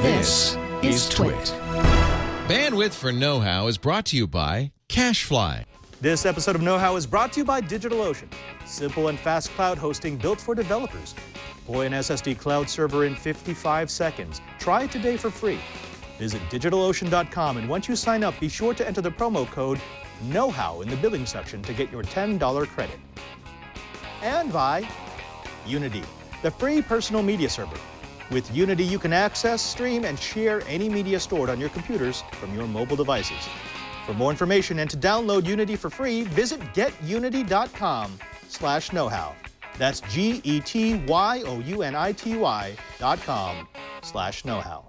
This is Twit. Bandwidth for Know-How is brought to you by CacheFly. This episode of Know-How is brought to you by DigitalOcean. Simple and fast cloud hosting built for developers. Deploy an SSD cloud server in 55 seconds. Try it today for free. Visit DigitalOcean.com, and once you sign up, be sure to enter the promo code Know-How in the billing section to get your $10 credit. And by Unity, the free personal media server. With Unity, you can access, stream, and share any media stored on your computers from your mobile devices. For more information and to download Unity for free, visit getunity.com/knowhow. That's GETYOUNITY.com/knowhow.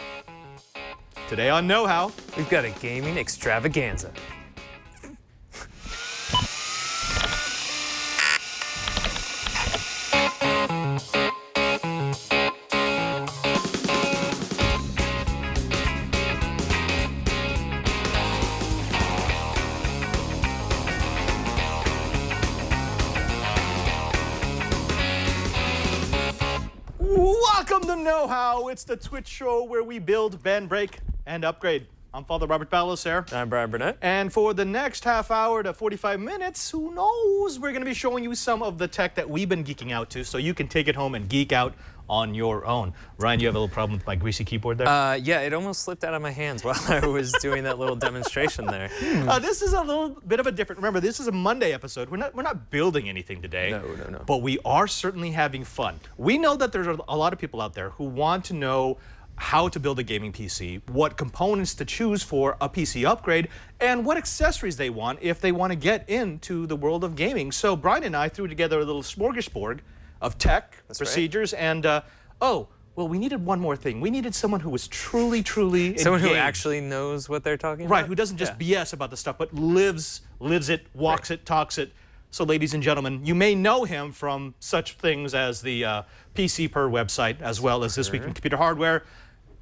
Today on Know-How, We've got a gaming extravaganza. welcome to Know-How. It's the Twitch show where we build, bend, break, and upgrade. I'm Father Robert Ballecer. I'm Bryan Burnett. And for the next half hour to 45 minutes, who knows, we're going to be showing you some of the tech that we've been geeking out to so you can take it home and geek out on your own. Ryan, you have a little problem with my greasy keyboard there? Yeah, it almost slipped out of my hands while I was doing that little demonstration there. This is a little bit of a different, remember, this is a Monday episode. We're not building anything today. No. But we are certainly having fun. We know that there's a lot of people out there who want to know how to build a gaming PC, what components to choose for a PC upgrade, and what accessories they want if they want to get into the world of gaming. So Bryan and I threw together a little smorgasbord of tech, procedures, and well, we needed one more thing. We needed someone who was truly Someone who engaged. actually knows what they're talking about? Right, who doesn't just BS about the stuff, but lives it, walks it, talks it. So ladies and gentlemen, you may know him from such things as the PCPer website, as well as This Week in Computer Hardware.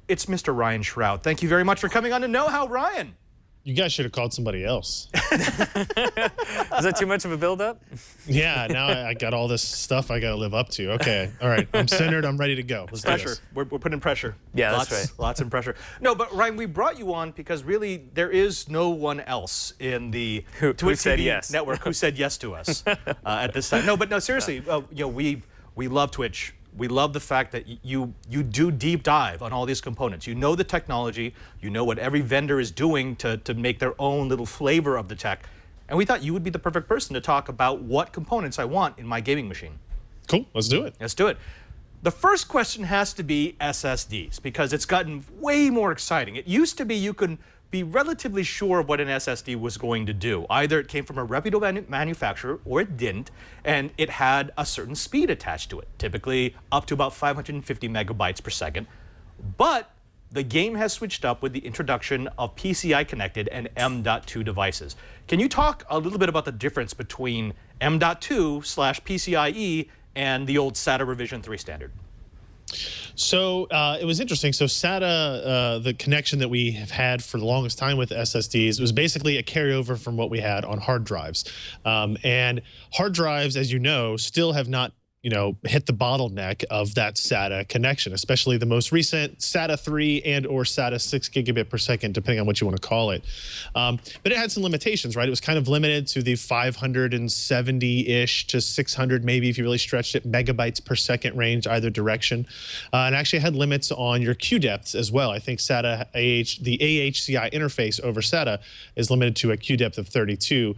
It's Mr. Ryan Shrout. Thank you very much for coming on to Know-How, Ryan. You guys should have called somebody else. Is that too much of a build-up? Yeah, now I got all this stuff I got to live up to. Okay, all right, I'm centered, I'm ready to go. Let's do Pressure. this. We're putting pressure. Yeah, lots, that's right. Lots of pressure. No, but Ryan, we brought you on because really there is no one else in the Twitch said TV yes. network who said yes to us at this time. No, but no, seriously, you know, we love Twitch. We love the fact that you do deep dive on all these components. You know the technology, you know what every vendor is doing to make their own little flavor of the tech. And we thought you would be the perfect person to talk about what components I want in my gaming machine. Cool, let's do it. Let's do it. The first question has to be SSDs, because it's gotten way more exciting. It used to be you could be relatively sure of what an SSD was going to do. Either it came from a reputable manufacturer or it didn't, and it had a certain speed attached to it, typically up to about 550 megabytes per second. But the game has switched up with the introduction of PCI-connected and M.2 devices. Can you talk a little bit about the difference between M.2/PCIe and the old SATA revision 3 standard? So it was interesting. So SATA, the connection that we have had for the longest time with SSDs, was basically a carryover from what we had on hard drives. And hard drives, as you know, still have not hit the bottleneck of that SATA connection, especially the most recent SATA 3 and or SATA 6 gigabit per second, depending on what you want to call it. But it had some limitations, right? It was kind of limited to the 570-ish to 600, maybe if you really stretched it, megabytes per second range, either direction. And actually had limits on your queue depths as well. I think SATA the AHCI interface over SATA is limited to a queue depth of 32.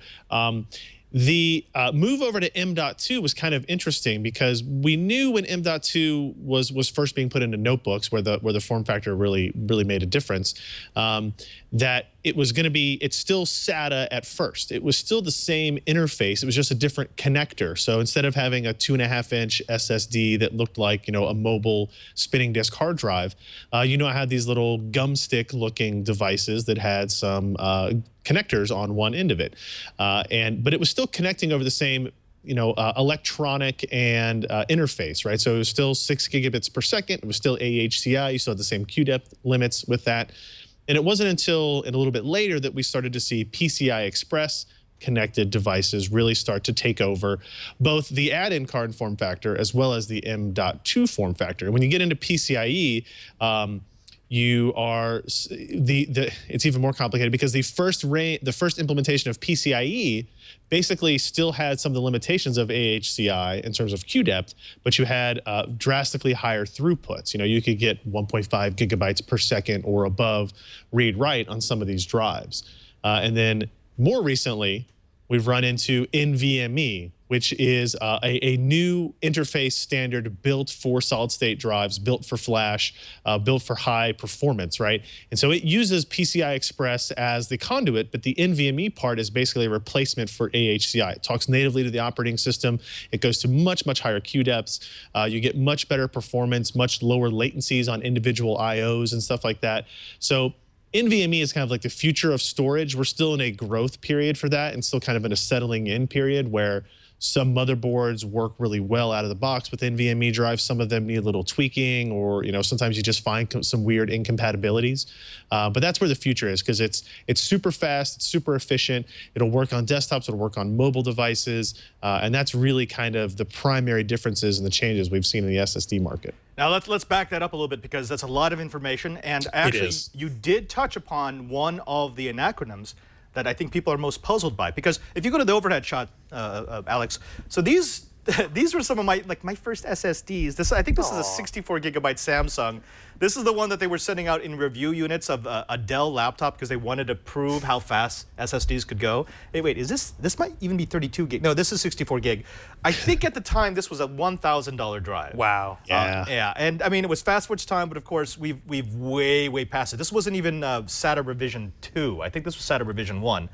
The move over to M.2 was kind of interesting because we knew when M.2 was first being put into notebooks, where the form factor really made a difference, that it was going to be, it's still SATA at first. It was still the same interface. It was just a different connector. So instead of having a 2.5-inch SSD that looked like, a mobile spinning disk hard drive, I had these little gum stick looking devices that had some connectors on one end of it. But it was still connecting over the same electronic and interface, right? So it was still 6 gigabits per second. It was still AHCI. You still had the same queue depth limits with that. And it wasn't until a little bit later that we started to see PCI Express connected devices really start to take over both the add-in card form factor as well as the M.2 form factor. And when you get into PCIe, you are it's even more complicated because the first implementation of PCIe basically still had some of the limitations of AHCI in terms of queue depth, but you had drastically higher throughputs. You know, you could get 1.5 gigabytes per second or above read-write on some of these drives. And then more recently, we've run into NVMe, which is a new interface standard built for solid-state drives, built for flash, built for high performance, right? And so it uses PCI Express as the conduit, but the NVMe part is basically a replacement for AHCI. It talks natively to the operating system. It goes to much, much higher queue depths. You get much better performance, much lower latencies on individual IOs and stuff like that. So NVMe is kind of like the future of storage. We're still in a growth period for that and still kind of in a settling in period where some motherboards work really well out of the box with NVMe drives. Some of them need a little tweaking, or sometimes you just find some weird incompatibilities. But that's where the future is, because it's super fast, it's super efficient. It'll work on desktops, it'll work on mobile devices, and that's really kind of the primary differences and the changes we've seen in the SSD market. Now let's back that up a little bit, because that's a lot of information, and actually you did touch upon one of the acronyms that I think people are most puzzled by. Because if you go to the overhead shot, Alex, so these were some of my first SSDs. I think this is a 64 gigabyte Samsung. This is the one that they were sending out in review units of a Dell laptop because they wanted to prove how fast SSDs could go. Hey, wait, this might even be 32 gig. No, this is 64 gig. I think at the time this was a $1,000 drive. Wow. Yeah. Yeah, and I mean, it was fast for its time, but of course we've way past it. This wasn't even SATA revision 2. I think this was SATA revision 1.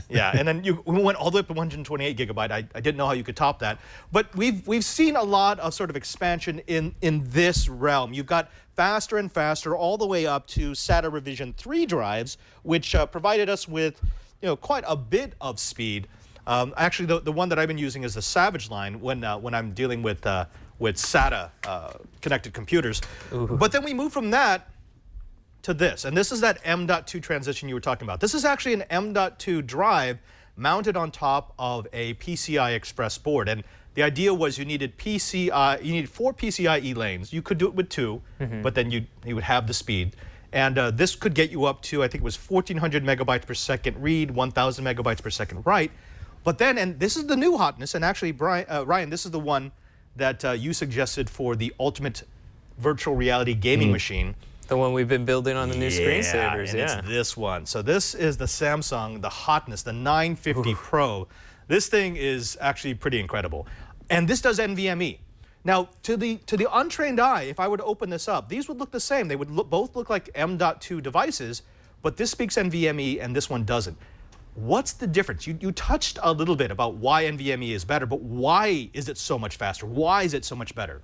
Yeah, and then we went all the way up to 128 gigabyte. I didn't know how you could top that. But we've seen a lot of sort of expansion in this realm. You've got faster and faster, all the way up to SATA revision 3 drives, which provided us with quite a bit of speed. Actually, the one that I've been using is the Savage line when I'm dealing with SATA connected computers. Ooh. But then we move from that to this, and this is that M.2 transition you were talking about. This is actually an M.2 drive mounted on top of a PCI Express board, and the idea was you needed 4 PCIe lanes. You could do it with 2, but then you would have the speed, and this could get you up to, I think it was 1,400 megabytes per second read, 1,000 megabytes per second write. But then, and this is the new hotness, and actually, Ryan, this is the one that you suggested for the ultimate virtual reality gaming machine. The one we've been building on the new screensavers, It's this one. So this is the Samsung, the hotness, the 950 Pro. This thing is actually pretty incredible. And this does NVMe. Now, to the untrained eye, if I were to open this up, these would look the same. They would both look like M.2 devices, but this speaks NVMe and this one doesn't. What's the difference? You touched a little bit about why NVMe is better, but why is it so much faster? Why is it so much better?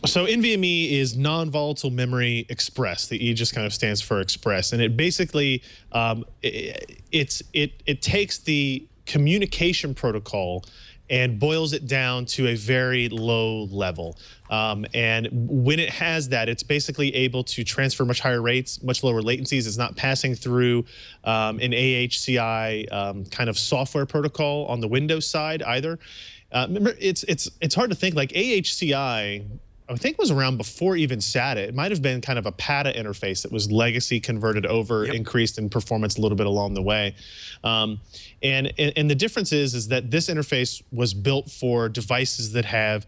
So NVMe is non-volatile memory express. The E just kind of stands for express, and it basically it takes the communication protocol and boils it down to a very low level. And when it has that, it's basically able to transfer much higher rates, much lower latencies. It's not passing through an AHCI kind of software protocol on the Windows side either. Remember, it's hard to think, like AHCI, I think was around before even SATA. It might have been kind of a PATA interface that was legacy converted over, increased in performance a little bit along the way. And the difference is that this interface was built for devices that have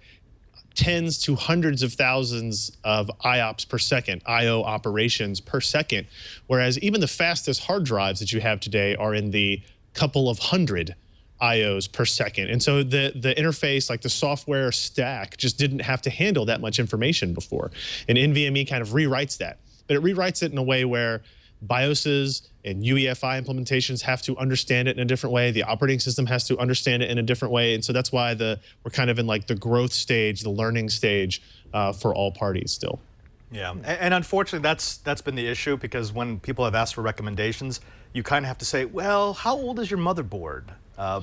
tens to hundreds of thousands of IOPS per second, IO operations per second, whereas even the fastest hard drives that you have today are in the couple of hundred IOs per second. And so the interface, like the software stack, just didn't have to handle that much information before. And NVMe kind of rewrites that. But it rewrites it in a way where BIOSes and UEFI implementations have to understand it in a different way. The operating system has to understand it in a different way. And so that's why we're kind of in like the growth stage, the learning stage for all parties still. Yeah, and unfortunately, that's been the issue, because when people have asked for recommendations, you kind of have to say, well, how old is your motherboard?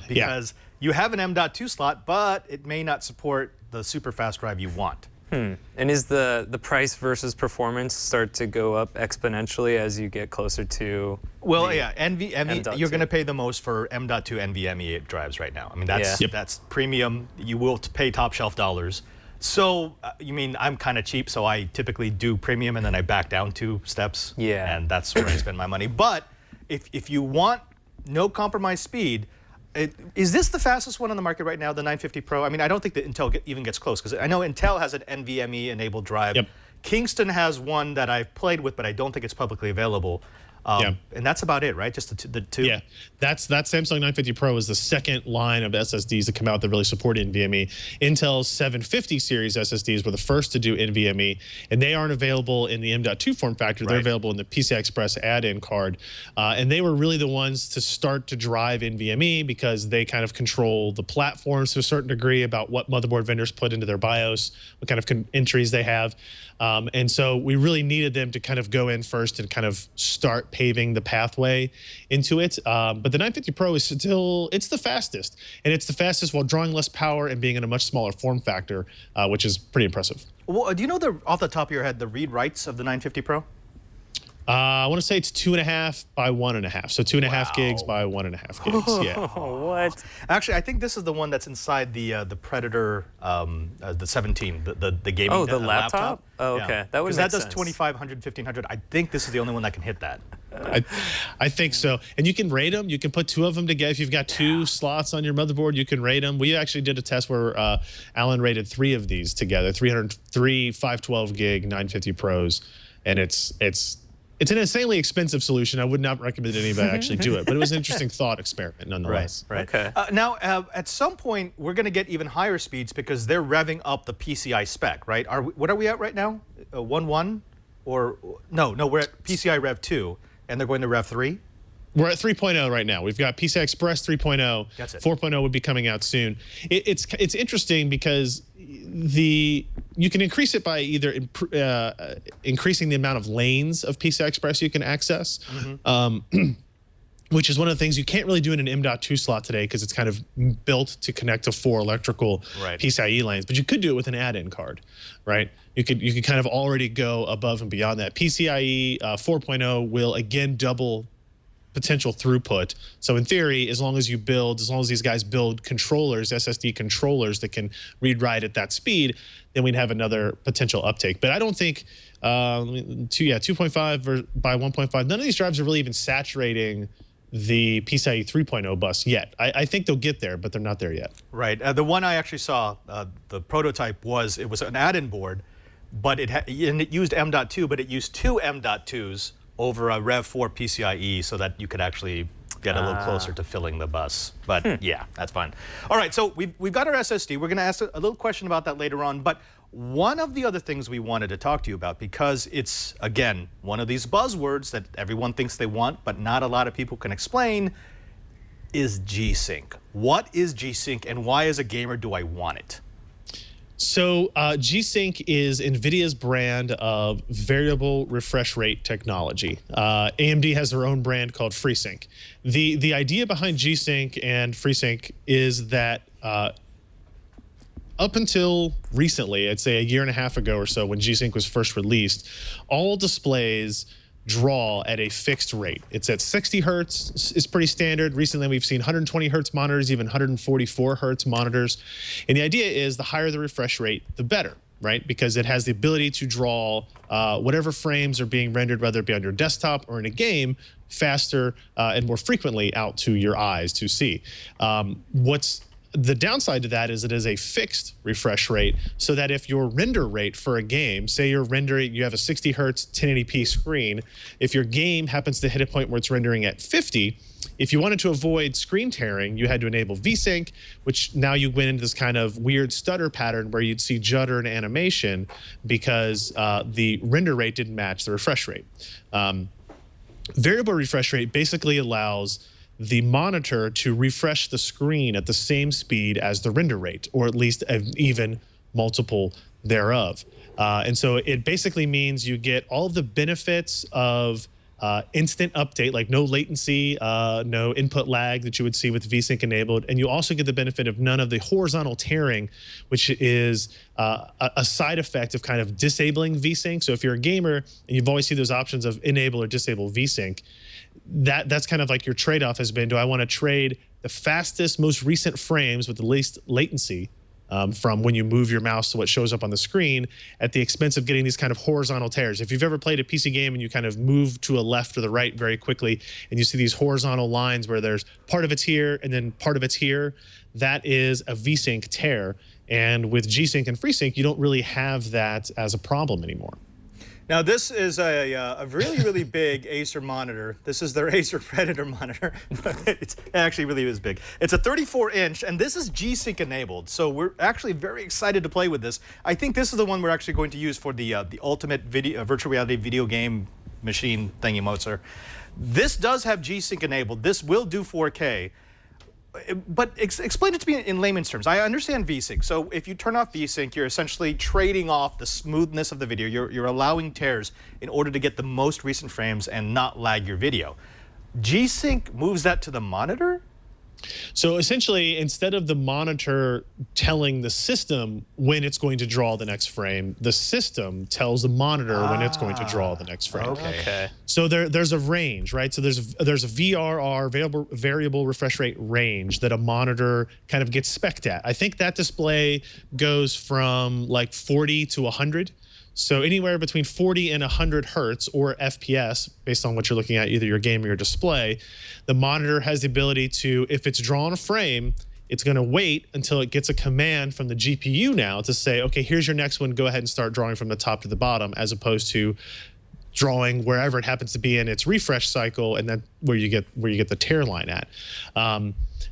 Because you have an M.2 slot, but it may not support the super fast drive you want. And is the price versus performance start to go up exponentially as you get closer to? Well, yeah, you're going to pay the most for M.2 NVMe drives right now. I mean, that's premium. You will pay top shelf dollars. So, you mean I'm kind of cheap, so I typically do premium and then I back down 2 steps? Yeah. And that's where I spend my money. But if you want no compromise speed, is this the fastest one on the market right now, the 950 Pro? I mean, I don't think that Intel even gets close, because I know Intel has an NVMe-enabled drive. Yep. Kingston has one that I've played with, but I don't think it's publicly available. And that's about it, right? Just the 2? Yeah, that Samsung 950 Pro is the second line of SSDs to come out that really support NVMe. Intel's 750 series SSDs were the first to do NVMe, and they aren't available in the M.2 form factor. They're available in the PCI Express add-in card. And they were really the ones to start to drive NVMe because they kind of control the platforms to a certain degree about what motherboard vendors put into their BIOS, what kind of entries they have. And so we really needed them to kind of go in first and kind of start paving the pathway into it. But the 950 Pro is still, it's the fastest. And it's the fastest while drawing less power and being in a much smaller form factor, which is pretty impressive. Well, do you know off the top of your head the read writes of the 950 Pro? I want to say it's 2.5 by 1.5. So 2.5 gigs by 1.5 gigs. Yeah. What? Actually, I think this is the one that's inside the Predator, the 17, the gaming Oh, the laptop? Oh, okay. Yeah. That would make that does sense. 2500, 1500. I think this is the only one that can hit that. I think so. And you can rate them. You can put 2 of them together. If you've got 2 slots on your motherboard, you can rate them. We actually did a test where Alan rated 3 of these together, 303 512 gig 950 Pros. And it's an insanely expensive solution. I would not recommend anybody actually do it, but it was an interesting thought experiment nonetheless. Right. Okay. Now, at some point, we're going to get even higher speeds because they're revving up the PCI spec, right? What are we at right now? 1.1? Or no, we're at PCI Rev 2, and they're going to Rev 3? We're at 3.0 right now. We've got PCI Express 3.0. That's it. 4.0 would be coming out soon. It's interesting because you can increase it by either increasing the amount of lanes of PCI Express you can access, which is one of the things you can't really do in an M.2 slot today because it's kind of built to connect to 4 electrical PCIe lanes. But you could do it with an add-in card, right? You could kind of already go above and beyond that. PCIe 4.0 will again double potential throughput. So in theory, as long as these guys build controllers, SSD controllers that can read write at that speed, then we'd have another potential uptake. But I don't think 2.5 by 1.5. None of these drives are really even saturating the PCIe 3.0 bus yet. I think they'll get there, but they're not there yet. Right. The one I actually saw, the prototype was an add-in board, but it used M.2, but it used 2 M.2s over a Rev 4 PCIe so that you could actually get a little closer to filling the bus. But yeah, that's fine. All right, so we've got our SSD. We're going to ask a little question about that later on. But one of the other things we wanted to talk to you about, because it's, again, one of these buzzwords that everyone thinks they want, but not a lot of people can explain, is G-Sync. What is G-Sync, and why, as a gamer, do I want it? So G-Sync is NVIDIA's brand of variable refresh rate technology. AMD has their own brand called FreeSync. The idea behind G-Sync and FreeSync is that up until recently, I'd say a year and a half ago or so when G-Sync was first released, all displays draw at a fixed rate. It's at 60 hertz. It's pretty standard. Recently, we've seen 120 hertz monitors, even 144 hertz monitors. And the idea is the higher the refresh rate, the better, right? Because it has the ability to draw whatever frames are being rendered, whether it be on your desktop or in a game, faster and more frequently out to your eyes to see. The downside to that is it is a fixed refresh rate, so that if your render rate for a game, say you're rendering, you have a 60 hertz 1080p screen, if your game happens to hit a point where it's rendering at 50, if you wanted to avoid screen tearing, you had to enable VSync, which now you went into this kind of weird stutter pattern where you'd see judder and animation because the render rate didn't match the refresh rate. Variable refresh rate basically allows the monitor to refresh the screen at the same speed as the render rate, or at least an even multiple thereof. And so it basically means you get all of the benefits of instant update, like no latency, no input lag that you would see with VSync enabled. And you also get the benefit of none of the horizontal tearing, which is a side effect of kind of disabling VSync. So if you're a gamer and you've always seen those options of enable or disable VSync, that's kind of like your trade-off has been, do I want to trade the fastest, most recent frames with the least latency from when you move your mouse to what shows up on the screen, at the expense of getting these kind of horizontal tears. If you've ever played a PC game and you kind of move to a left or the right very quickly, and you see these horizontal lines where there's part of it's here and then part of it's here, that is a VSync tear. And with G-Sync and FreeSync, you don't really have that as a problem anymore. Now, this is a really, really big Acer monitor. This is their Acer Predator monitor. It actually really is big. It's a 34-inch, and this is G-Sync enabled. So we're actually very excited to play with this. I think this is the one we're actually going to use for the ultimate virtual reality video game machine thingy-moser. This does have G-Sync enabled. This will do 4K. But explain it to me in layman's terms. I understand VSync. So if you turn off VSync, you're essentially trading off the smoothness of the video. You're allowing tears in order to get the most recent frames and not lag your video. G-Sync moves that to the monitor? So essentially, instead of the monitor telling the system when it's going to draw the next frame, the system tells the monitor when it's going to draw the next frame. Okay. So there's a range, right? So there's a VRR, variable refresh rate range, that a monitor kind of gets spec'd at. I think that display goes from like 40 to 100. So anywhere between 40 and 100 hertz, or FPS, based on what you're looking at, either your game or your display, the monitor has the ability to, if it's drawn a frame, it's going to wait until it gets a command from the GPU now to say, okay, here's your next one, go ahead and start drawing from the top to the bottom, as opposed to drawing wherever it happens to be in its refresh cycle, and then where you get the tear line at.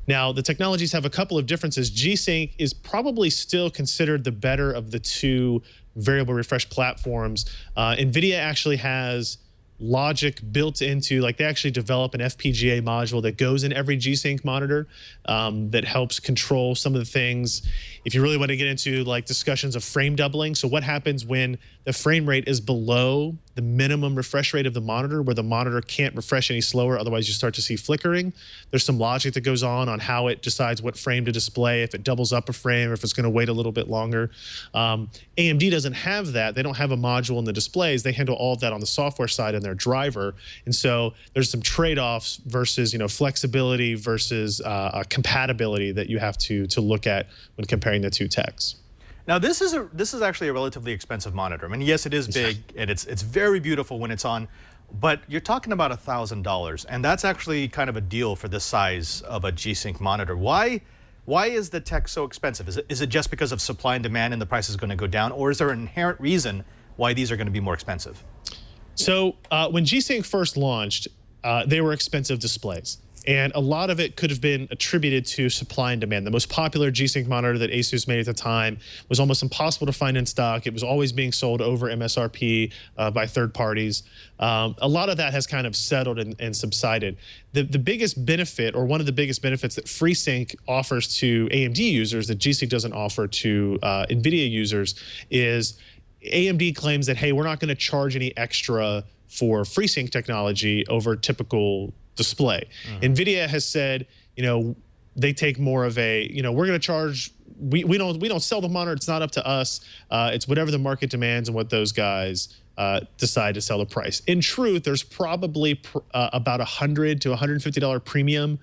Now, the technologies have a couple of differences. G-Sync is probably still considered the better of the two variable refresh platforms. NVIDIA actually has logic built into, like, they actually develop an FPGA module that goes in every G-Sync monitor that helps control some of the things. If you really want to get into like discussions of frame doubling, so what happens when the frame rate is below the minimum refresh rate of the monitor, where the monitor can't refresh any slower, otherwise you start to see flickering. There's some logic that goes on how it decides what frame to display, if it doubles up a frame, or if it's going to wait a little bit longer. AMD doesn't have that. They don't have a module in the displays. They handle all of that on the software side in their driver. And so there's some trade-offs versus, flexibility versus compatibility that you have to look at when comparing the two techs. Now, this is actually a relatively expensive monitor. I mean, yes, it is big, and it's very beautiful when it's on, but you're talking about $1,000, and that's actually kind of a deal for the size of a G-Sync monitor. Why is the tech so expensive? Is it just because of supply and demand and the price is going to go down, or is there an inherent reason why these are going to be more expensive? So when G-Sync first launched, they were expensive displays. And a lot of it could have been attributed to supply and demand. The most popular G-Sync monitor that Asus made at the time was almost impossible to find in stock. It was always being sold over MSRP by third parties. A lot of that has kind of settled and subsided. The biggest benefit, or one of the biggest benefits that FreeSync offers to AMD users that G-Sync doesn't offer to NVIDIA users, is AMD claims that, hey, we're not going to charge any extra for FreeSync technology over typical display. NVIDIA has said, they take more of a, we're going to charge, we don't sell the monitor, it's not up to us. It's whatever the market demands and what those guys decide to sell the price. In truth, there's probably about $100 to $150 premium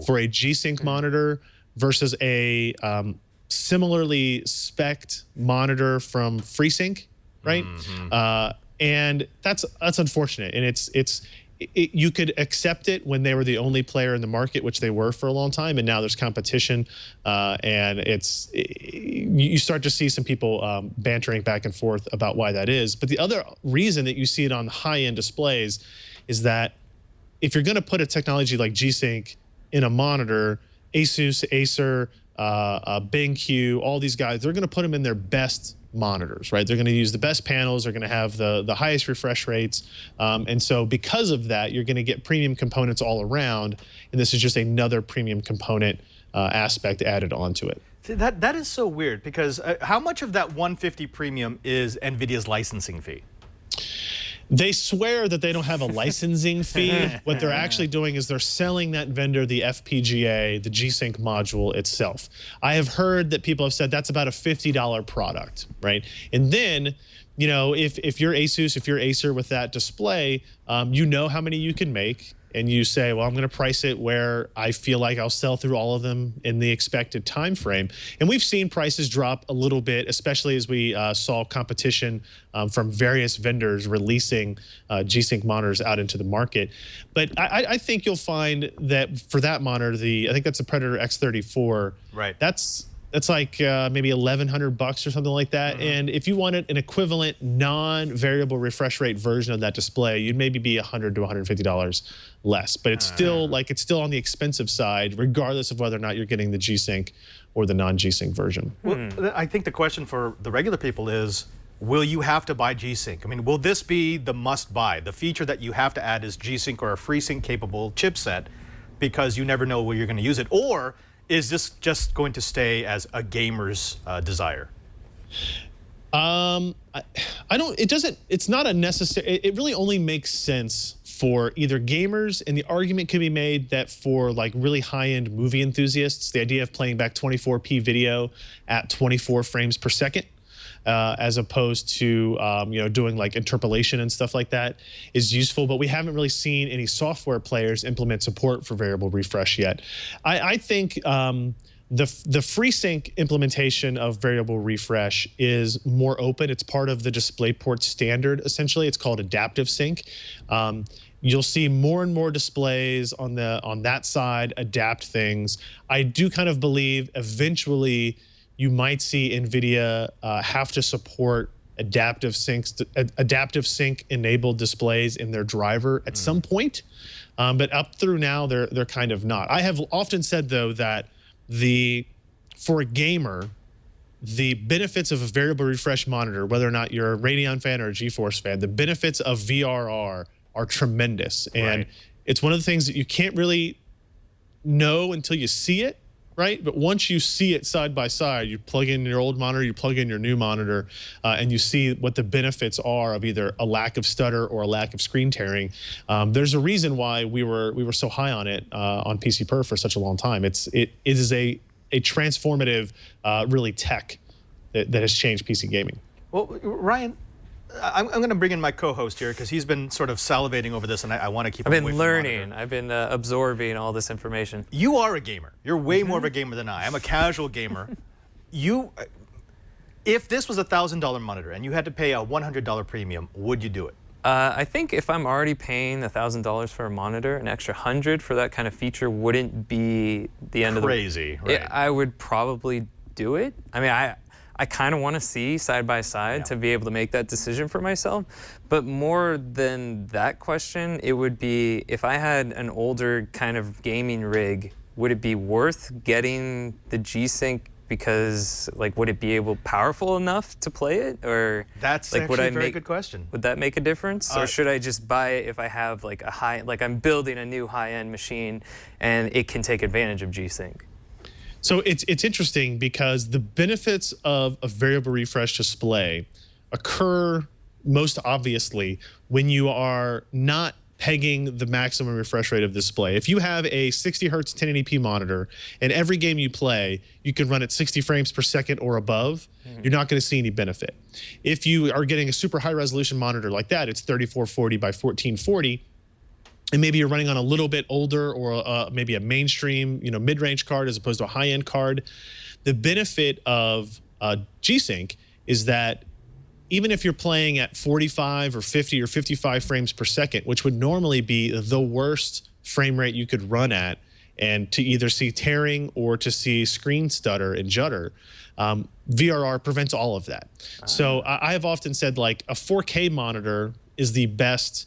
for a G-Sync monitor versus a similarly spec'd monitor from FreeSync, right? And that's unfortunate. And you could accept it when they were the only player in the market, which they were for a long time, and now there's competition, and you start to see some people bantering back and forth about why that is. But the other reason that you see it on high-end displays is that if you're going to put a technology like G-Sync in a monitor, Asus, Acer, BenQ, all these guys, they're going to put them in their best monitors, right? They're going to use the best panels. They're going to have the highest refresh rates. And so because of that, you're going to get premium components all around. And this is just another premium component aspect added onto it. See, that is so weird, because how much of that $150 premium is NVIDIA's licensing fee? They swear that they don't have a licensing fee. What they're actually doing is they're selling that vendor the FPGA, the G-Sync module itself. I have heard that people have said that's about a $50 product, right? And then, if you're Asus, if you're Acer with that display, you know how many you can make. and you say, well, I'm going to price it where I feel like I'll sell through all of them in the expected time frame. And we've seen prices drop a little bit, especially as we saw competition from various vendors releasing G-Sync monitors out into the market. But I think you'll find that for that monitor, I think that's the Predator X34. Right. That's like maybe $1,100 or something like that. And if you wanted an equivalent non-variable refresh rate version of that display, you'd maybe be $100 to $150 less. But it's still on the expensive side, regardless of whether or not you're getting the G-Sync or the non-G-Sync version. Well, I think the question for the regular people is, will you have to buy G-Sync? I mean, will this be the must-buy? The feature that you have to add is G-Sync or a FreeSync capable chipset because you never know where you're going to use it? Or is this just going to stay as a gamer's desire? I don't, it's not a necessary, it really only makes sense for either gamers, and the argument can be made that for like really high-end movie enthusiasts, the idea of playing back 24p video at 24 frames per second, as opposed to doing like interpolation and stuff like that is useful, but we haven't really seen any software players implement support for variable refresh yet. I think the FreeSync implementation of variable refresh is more open. It's part of the DisplayPort standard, essentially. It's called adaptive sync. You'll see more and more displays on that side adapt things. I do kind of believe eventually you might see NVIDIA have to support adaptive sync enabled displays in their driver at some point, but up through now they're kind of not. I have often said though that for a gamer, the benefits of a variable refresh monitor, whether or not you're a Radeon fan or a GeForce fan, the benefits of VRR are tremendous, and it's one of the things that you can't really know until you see it. Right? But once you see it side by side, you plug in your old monitor, you plug in your new monitor, and you see what the benefits are of either a lack of stutter or a lack of screen tearing. There's a reason why we were so high on it on PCPer for such a long time. It is a transformative, really tech that has changed PC gaming. Well, Ryan, I'm going to bring in my co-host here because he's been sort of salivating over this, and I want to keep him away from the monitor. I've been learning. I've been absorbing all this information. You are a gamer. You're way more of a gamer than I. I'm a casual gamer. If this was a $1,000 monitor and you had to pay a $100 premium, would you do it? I think if I'm already paying $1,000 for a monitor, an extra $100 for that kind of feature wouldn't be the end of the... Crazy, right? I would probably do it. I mean, I kind of want to see side by side to be able to make that decision for myself. But more than that question, it would be if I had an older kind of gaming rig, would it be worth getting the G-Sync because would it be powerful enough to play it? Or that's actually a very good question. Would that make a difference? Or should I just buy it if I have I'm building a new high-end machine and it can take advantage of G-Sync? So it's interesting because the benefits of a variable refresh display occur most obviously when you are not pegging the maximum refresh rate of the display. If you have a 60 hertz 1080p monitor and every game you play, you can run at 60 frames per second or above, you're not going to see any benefit. If you are getting a super high resolution monitor like that, it's 3440 by 1440, and maybe you're running on a little bit older or maybe a mainstream, mid-range card as opposed to a high-end card. The benefit of G-Sync is that even if you're playing at 45 or 50 or 55 frames per second, which would normally be the worst frame rate you could run at, and to either see tearing or to see screen stutter and judder, VRR prevents all of that. So I have often said a 4K monitor is the best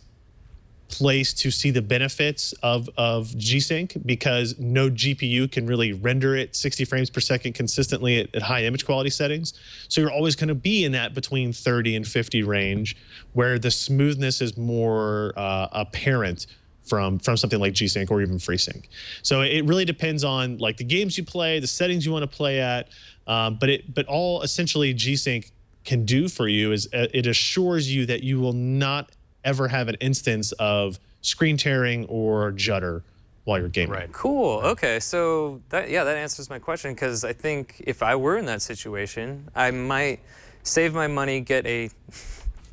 place to see the benefits of G-Sync because no GPU can really render it 60 frames per second consistently at high image quality settings. So you're always going to be in that between 30 and 50 range where the smoothness is more apparent from something like G-Sync or even FreeSync. So it really depends on the games you play, the settings you want to play at, but all essentially G-Sync can do for you is it assures you that you will not ever have an instance of screen tearing or judder while you're gaming. Right. Cool. Okay. So that answers my question because I think if I were in that situation, I might save my money, get a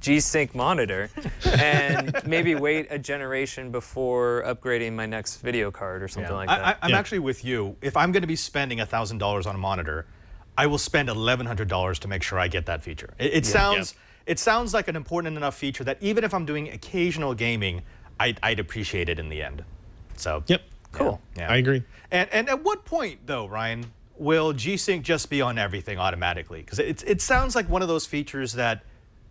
G-Sync monitor and maybe wait a generation before upgrading my next video card or something like that. I'm actually with you. If I'm going to be spending $1,000 on a monitor, I will spend $1,100 to make sure I get that feature. It sounds like an important enough feature that even if I'm doing occasional gaming, I'd appreciate it in the end. So Cool. Yeah. I agree. And at what point, though, Ryan, will G-Sync just be on everything automatically? Because it sounds like one of those features that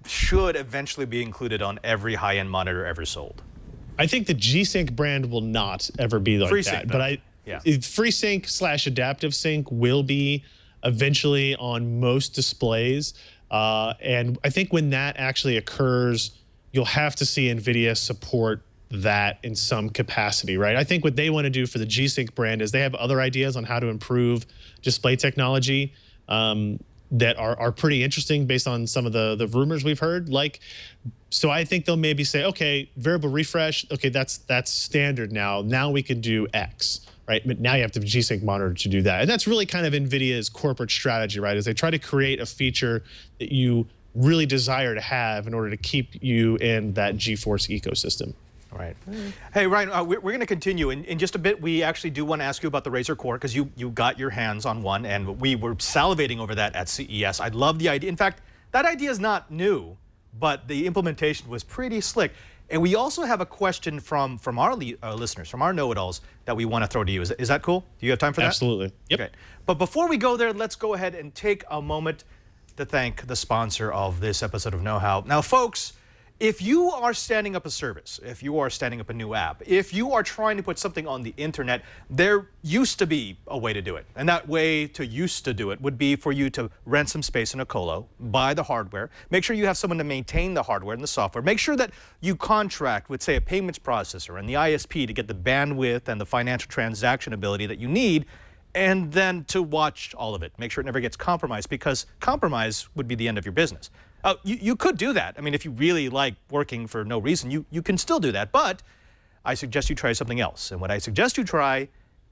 should eventually be included on every high-end monitor ever sold. I think the G-Sync brand will not ever be like FreeSync, that. though. But FreeSync / adaptive sync will be eventually on most displays. And I think when that actually occurs, you'll have to see NVIDIA support that in some capacity, right? I think what they want to do for the G-Sync brand is they have other ideas on how to improve display technology that are pretty interesting based on some of the rumors we've heard. So I think they'll maybe say, okay, variable refresh, okay, that's standard now. Now we can do X, right? But now you have the G-Sync monitor to do that. And that's really kind of NVIDIA's corporate strategy, right? Is they try to create a feature that you really desire to have in order to keep you in that GeForce ecosystem. Right. Hey, Ryan, we're going to continue. In just a bit, we actually do want to ask you about the Razer Core because you got your hands on one, and we were salivating over that at CES. I love the idea. In fact, that idea is not new, but the implementation was pretty slick. And we also have a question from our listeners, from our know-it-alls, that we want to throw to you. Is that cool? Do you have time for that? Absolutely. Yep. Okay. But before we go there, let's go ahead and take a moment to thank the sponsor of this episode of Know How. Now, folks, if you are standing up a service, if you are standing up a new app, if you are trying to put something on the internet, there used to be a way to do it. And that way to used to do it would be for you to rent some space in a colo, buy the hardware, make sure you have someone to maintain the hardware and the software, make sure that you contract with, say, a payments processor and the ISP to get the bandwidth and the financial transaction ability that you need, and then to watch all of it. Make sure it never gets compromised, because compromise would be the end of your business. You could do that. I mean, if you really like working for no reason, you can still do that. But I suggest you try something else. And what I suggest you try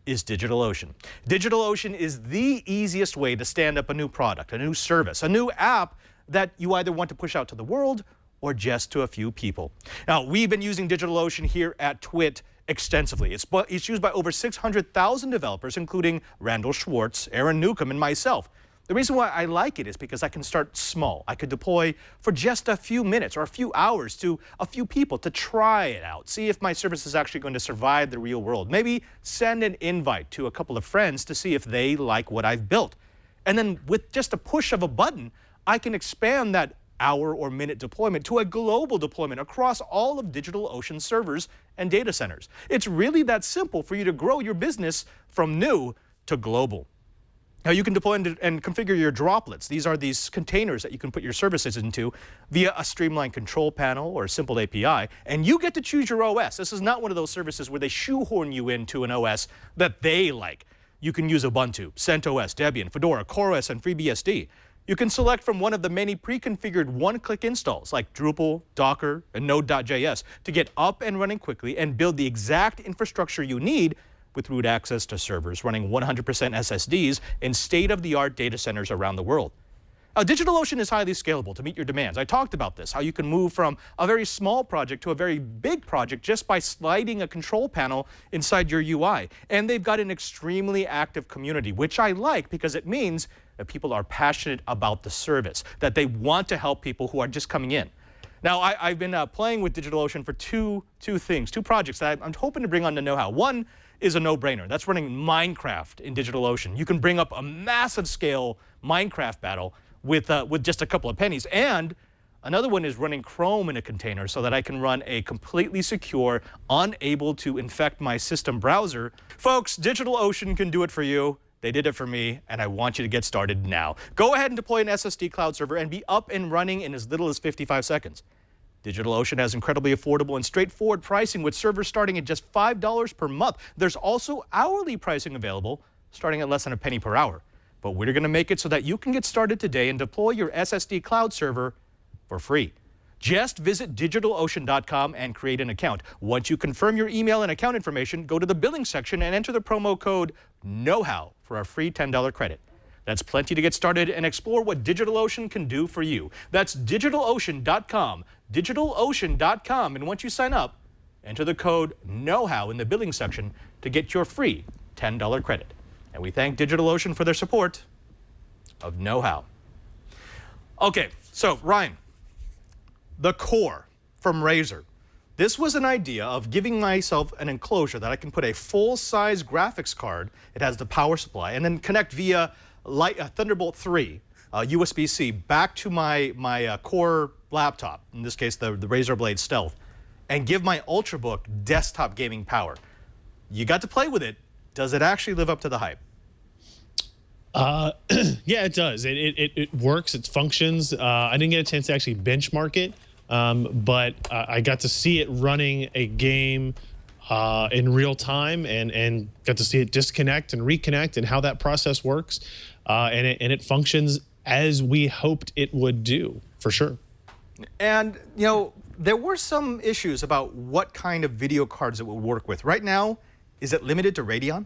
is DigitalOcean. DigitalOcean is the easiest way to stand up a new product, a new service, a new app that you either want to push out to the world or just to a few people. Now, we've been using DigitalOcean here at TWiT extensively. It's used by over 600,000 developers, including Randall Schwartz, Aaron Newcomb, and myself. The reason why I like it is because I can start small. I could deploy for just a few minutes or a few hours to a few people to try it out, see if my service is actually going to survive the real world. Maybe send an invite to a couple of friends to see if they like what I've built. And then with just a push of a button, I can expand that hour or minute deployment to a global deployment across all of DigitalOcean servers and data centers. It's really that simple for you to grow your business from new to global. Now, you can deploy and configure your droplets. These are these containers that you can put your services into via a streamlined control panel or a simple API, and you get to choose your OS. This is not one of those services where they shoehorn you into an OS that they like. You can use Ubuntu, CentOS, Debian, Fedora, CoreOS, and FreeBSD. You can select from one of the many pre-configured one-click installs like Drupal, Docker, and Node.js to get up and running quickly and build the exact infrastructure you need with root access to servers running 100% SSDs in state-of-the-art data centers around the world. Now, DigitalOcean is highly scalable to meet your demands. I talked about this, how you can move from a very small project to a very big project just by sliding a control panel inside your UI. And they've got an extremely active community, which I like because it means that people are passionate about the service, that they want to help people who are just coming in. Now, I've been playing with DigitalOcean for two projects that I'm hoping to bring on to Know How. One is a no-brainer. That's running Minecraft in DigitalOcean. You can bring up a massive scale Minecraft battle with just a couple of pennies. And another one is running Chrome in a container so that I can run a completely secure, unable to infect my system browser. Folks, DigitalOcean can do it for you. They did it for me, and I want you to get started now. Go ahead and deploy an SSD cloud server and be up and running in as little as 55 seconds. DigitalOcean has incredibly affordable and straightforward pricing with servers starting at just $5 per month. There's also hourly pricing available starting at less than a penny per hour. But we're going to make it so that you can get started today and deploy your SSD cloud server for free. Just visit DigitalOcean.com and create an account. Once you confirm your email and account information, go to the billing section and enter the promo code KNOWHOW for a free $10 credit. That's plenty to get started and explore what DigitalOcean can do for you. That's DigitalOcean.com, DigitalOcean.com. And once you sign up, enter the code KNOWHOW in the billing section to get your free $10 credit. And we thank DigitalOcean for their support of Know How. Okay, so Ryan, the core from Razer. This was an idea of giving myself an enclosure that I can put a full-size graphics card. It has the power supply, and then connect via Thunderbolt 3 USB-C back to my core laptop. In this case, the Razer Blade Stealth, and give my Ultrabook desktop gaming power. You got to play with it. Does it actually live up to the hype? Yeah, it does. It works. It functions. I didn't get a chance to actually benchmark it. But I got to see it running a game in real time and got to see it disconnect and reconnect and how that process works. And it functions as we hoped it would do, for sure. And, you know, there were some issues about what kind of video cards it would work with. Right now, is it limited to Radeon?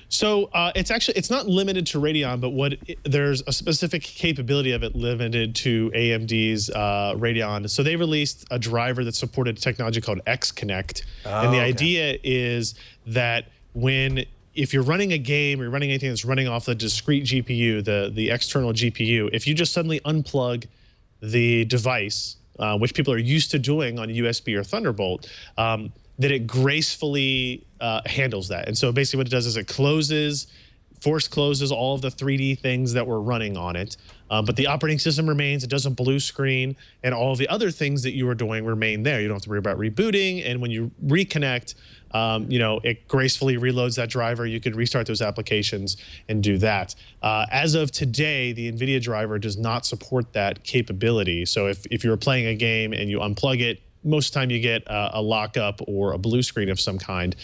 So it's not limited to Radeon, but there's a specific capability of it limited to AMD's Radeon. So they released a driver that supported technology called XConnect, and the idea is that if you're running a game or you're running anything that's running off the discrete GPU, the external GPU, if you just suddenly unplug the device, which people are used to doing on USB or Thunderbolt, that it gracefully handles that. And so basically what it does is it force closes all of the 3D things that were running on it, but the operating system remains, it doesn't blue screen, and all of the other things that you were doing remain there. You don't have to worry about rebooting, and when you reconnect, you know, it gracefully reloads that driver. You could restart those applications and do that. As of today, the NVIDIA driver does not support that capability. So if you're playing a game and you unplug it, most of the time you get a lockup or a blue screen of some kind.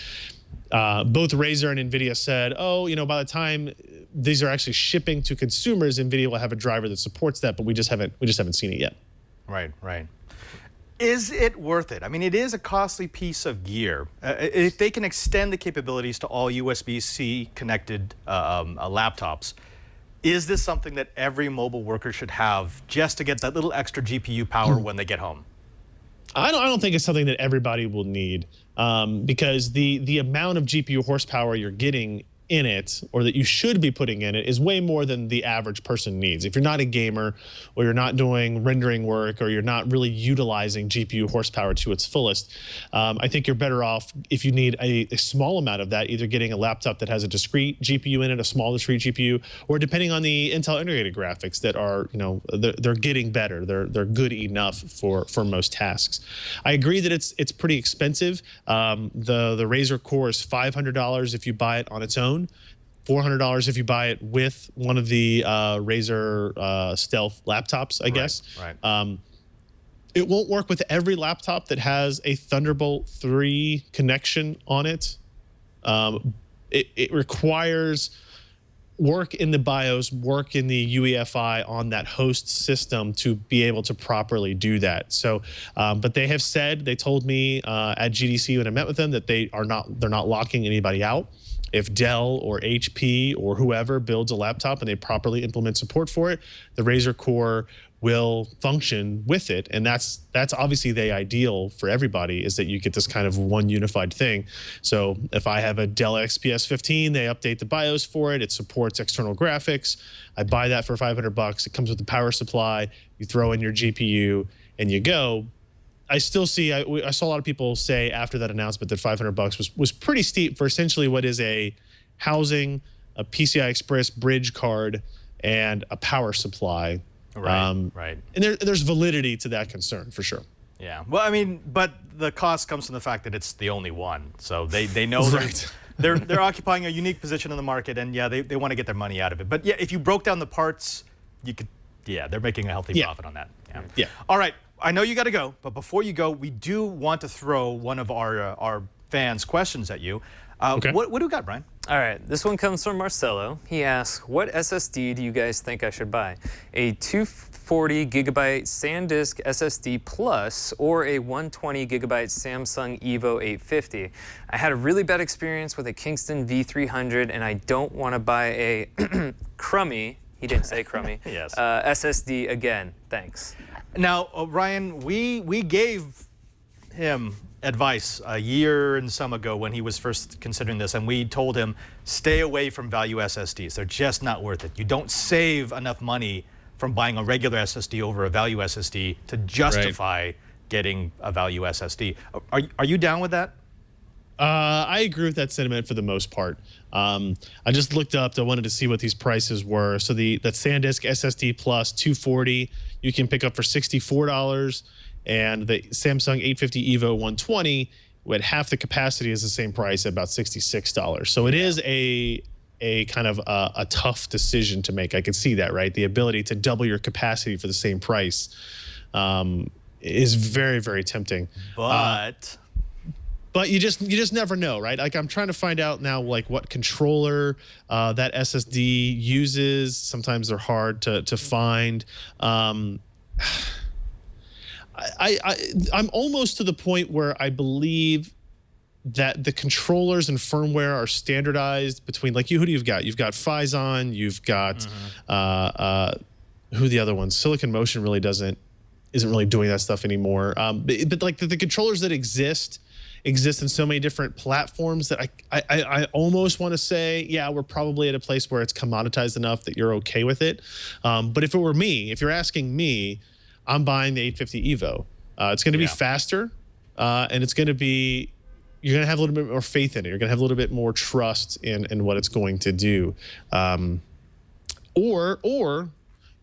Both Razer and NVIDIA said, oh, you know, by the time these are actually shipping to consumers, NVIDIA will have a driver that supports that, but we just haven't seen it yet. Right, right. Is it worth it? I mean, it is a costly piece of gear. If they can extend the capabilities to all USB-C connected laptops, is this something that every mobile worker should have just to get that little extra GPU power when they get home? I don't think it's something that everybody will need, because the amount of GPU horsepower you're getting in it, or that you should be putting in it, is way more than the average person needs. If you're not a gamer, or you're not doing rendering work, or you're not really utilizing GPU horsepower to its fullest, I think you're better off if you need a small amount of that, either getting a laptop that has a discrete GPU in it, a small discrete GPU, or depending on the Intel integrated graphics that are, you know, they're getting better. They're good enough for most tasks. I agree that it's pretty expensive. The Razer Core is $500 if you buy it on its own. $400 if you buy it with one of the Razer Stealth laptops, I guess. Right. It won't work with every laptop that has a Thunderbolt 3 connection on it. It requires work in the BIOS, work in the UEFI on that host system to be able to properly do that. So, but they have said, they told me at GDC when I met with them, that they're not locking anybody out. If Dell or HP or whoever builds a laptop and they properly implement support for it, the Razer Core will function with it. And that's obviously the ideal for everybody, is that you get this kind of one unified thing. So if I have a Dell XPS 15, they update the BIOS for it. It supports external graphics. I buy that for $500. It comes with the power supply. You throw in your GPU and you go. I still see, I saw a lot of people say after that announcement that $500 was pretty steep for essentially what is a housing, a PCI Express bridge card, and a power supply. Right, right. And there's validity to that concern, for sure. Yeah, well, I mean, but the cost comes from the fact that it's the only one. So they know Right. they're occupying a unique position in the market, and yeah, they want to get their money out of it. But yeah, if you broke down the parts, you could, yeah, they're making a healthy profit on that. Yeah. All right. I know you got to go, but before you go, we do want to throw one of our fans' questions at you. Okay. What do you got, Brian? All right, this one comes from Marcelo. He asks, what SSD do you guys think I should buy? A 240 gigabyte SanDisk SSD Plus or a 120 gigabyte Samsung Evo 850. I had a really bad experience with a Kingston V300, and I don't want to buy a crummy, he didn't say crummy, Yes. SSD again. Thanks. Now, Ryan, we gave him advice a year and some ago when he was first considering this, and we told him, stay away from value SSDs. They're just not worth it. You don't save enough money from buying a regular SSD over a value SSD to justify getting a value SSD. Are you down with that? I agree with that sentiment for the most part. I just looked up. I wanted to see what these prices were. So that SanDisk SSD Plus 240 you can pick up for $64, and the Samsung 850 Evo 120 with half the capacity is the same price at about $66. So it is a kind of a tough decision to make. I can see that, right? The ability to double your capacity for the same price is very, very tempting. But you just never know, right? Like, I'm trying to find out now, like, what controller that SSD uses. Sometimes they're hard to find. I'm almost to the point where I believe that the controllers and firmware are standardized between, like, who do you've got? You've got Phison, you've got who the other ones? Silicon Motion really isn't really doing that stuff anymore. But like the controllers that exist in so many different platforms that I almost want to say, yeah, we're probably at a place where it's commoditized enough that you're okay with it. But if it were me, if you're asking me, I'm buying the 850 Evo. It's going to be faster, and it's going to be, you're going to have a little bit more faith in it. You're going to have a little bit more trust in what it's going to do. Or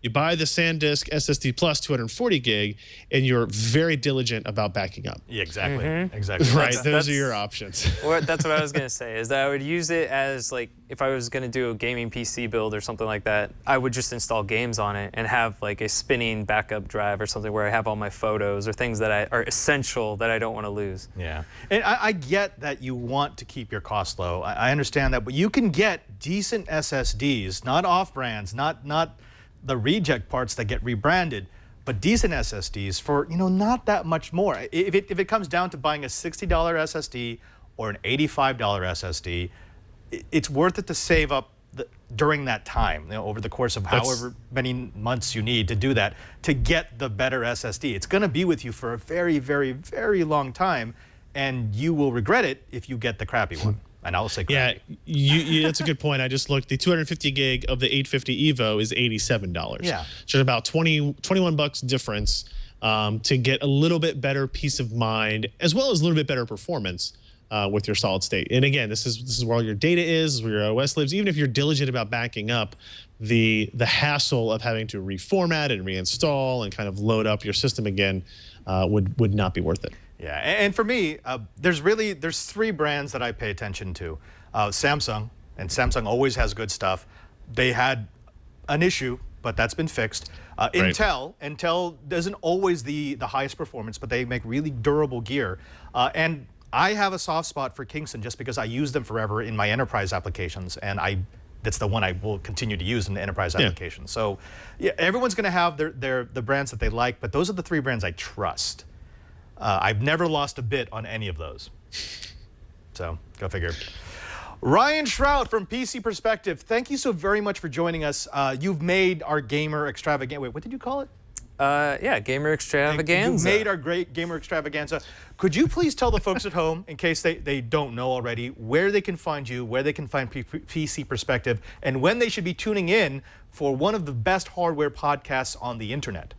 you buy the SanDisk SSD Plus 240 gig, and you're very diligent about backing up. Yeah, exactly. Exactly. Right. Those are your options. Or that's what I was going to say, is that I would use it as, like, if I was going to do a gaming PC build or something like that, I would just install games on it and have, like, a spinning backup drive or something where I have all my photos or things that are essential that I don't want to lose. Yeah. And I get that you want to keep your costs low. I understand that. But you can get decent SSDs, not off-brands, not the reject parts that get rebranded, but decent SSDs for, not that much more. If it comes down to buying a $60 SSD or an $85 SSD, it's worth it to save up during that time, over the course of however many months you need to do that, to get the better SSD. It's going to be with you for a very, very, very long time, and you will regret it if you get the crappy one. And I'll say crappy. Yeah, that's a good point. I just looked. The 250 gig of the 850 Evo is $87. Yeah. So about 21 bucks difference to get a little bit better peace of mind, as well as a little bit better performance with your solid state. And again, this is where all your data is, where your OS lives. Even if you're diligent about backing up, the hassle of having to reformat and reinstall and kind of load up your system again would not be worth it. Yeah, and for me, there's three brands that I pay attention to. Samsung, and Samsung always has good stuff. They had an issue, but that's been fixed. Intel doesn't always the highest performance, but they make really durable gear. And I have a soft spot for Kingston just because I use them forever in my enterprise applications, and that's the one I will continue to use in the enterprise application. So yeah, everyone's going to have the brands that they like, but those are the three brands I trust. I've never lost a bit on any of those. So, go figure. Ryan Shrout from PC Perspective, thank you so very much for joining us. You've made our Gamer Extravaganza. Wait, what did you call it? Yeah, Gamer Extravaganza. You've made our great Gamer Extravaganza. Could you please tell the folks at home, in case they don't know already, where they can find you, where they can find PC Perspective, and when they should be tuning in for one of the best hardware podcasts on the internet?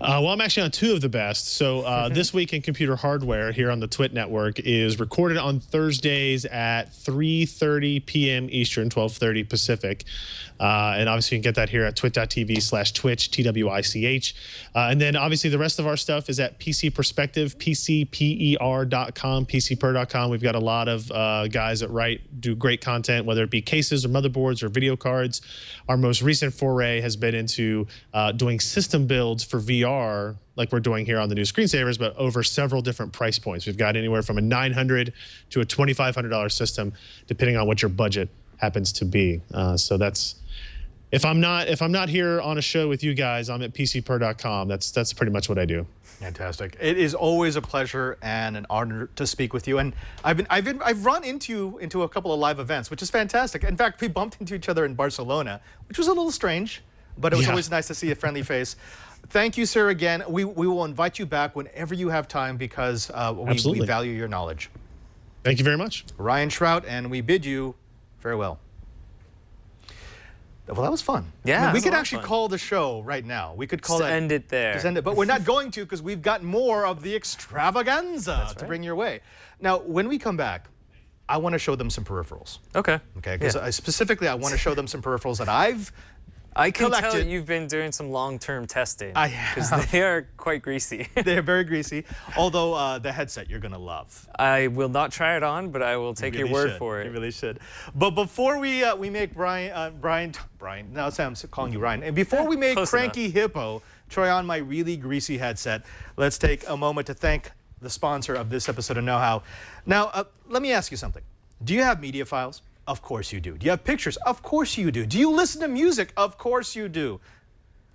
Well, I'm actually on two of the best. So This Week in Computer Hardware here on the Twit Network is recorded on Thursdays at 3:30 p.m. Eastern, 12:30 Pacific. And obviously you can get that here at twit.tv/twitch, TWICH. And then obviously the rest of our stuff is at PC Perspective, PCPer.com, PCPer.com. We've got a lot of guys that do great content, whether it be cases or motherboards or video cards. Our most recent foray has been into doing system builds for VR, like we're doing here on the new screensavers, but over several different price points. We've got anywhere from a $900 to a $2,500 system, depending on what your budget happens to be. So that's if I'm not here on a show with you guys, I'm at PCPer.com. That's pretty much what I do. Fantastic. It is always a pleasure and an honor to speak with you. And I've run into a couple of live events, which is fantastic. In fact, we bumped into each other in Barcelona, which was a little strange, but it was always nice to see a friendly face. Thank you, sir, again. We will invite you back whenever you have time because we value your knowledge. Thank you very much. Ryan Shrout, and we bid you farewell. Well, that was fun. Yeah, I mean, we could actually call the show right now. We could call it. End it there. Just end it, but we're not going to because we've got more of the extravaganza to bring your way. Now, when we come back, I want to show them some peripherals. Okay. Okay, because specifically, I want to show them some peripherals that I've I can collected. tell you've been doing some long-term testing. I have. Because they are quite greasy. They're very greasy. Although the headset you're gonna love. I will not try it on, but I will take your word for it. You really should. But before we make Bryan, now Sam's calling you Ryan. And before we make Cranky Hippo try on my really greasy headset, let's take a moment to thank the sponsor of this episode of Know How. Now, let me ask you something. Do you have media files? Of course you do. Do you have pictures? Of course you do. Do you listen to music? Of course you do.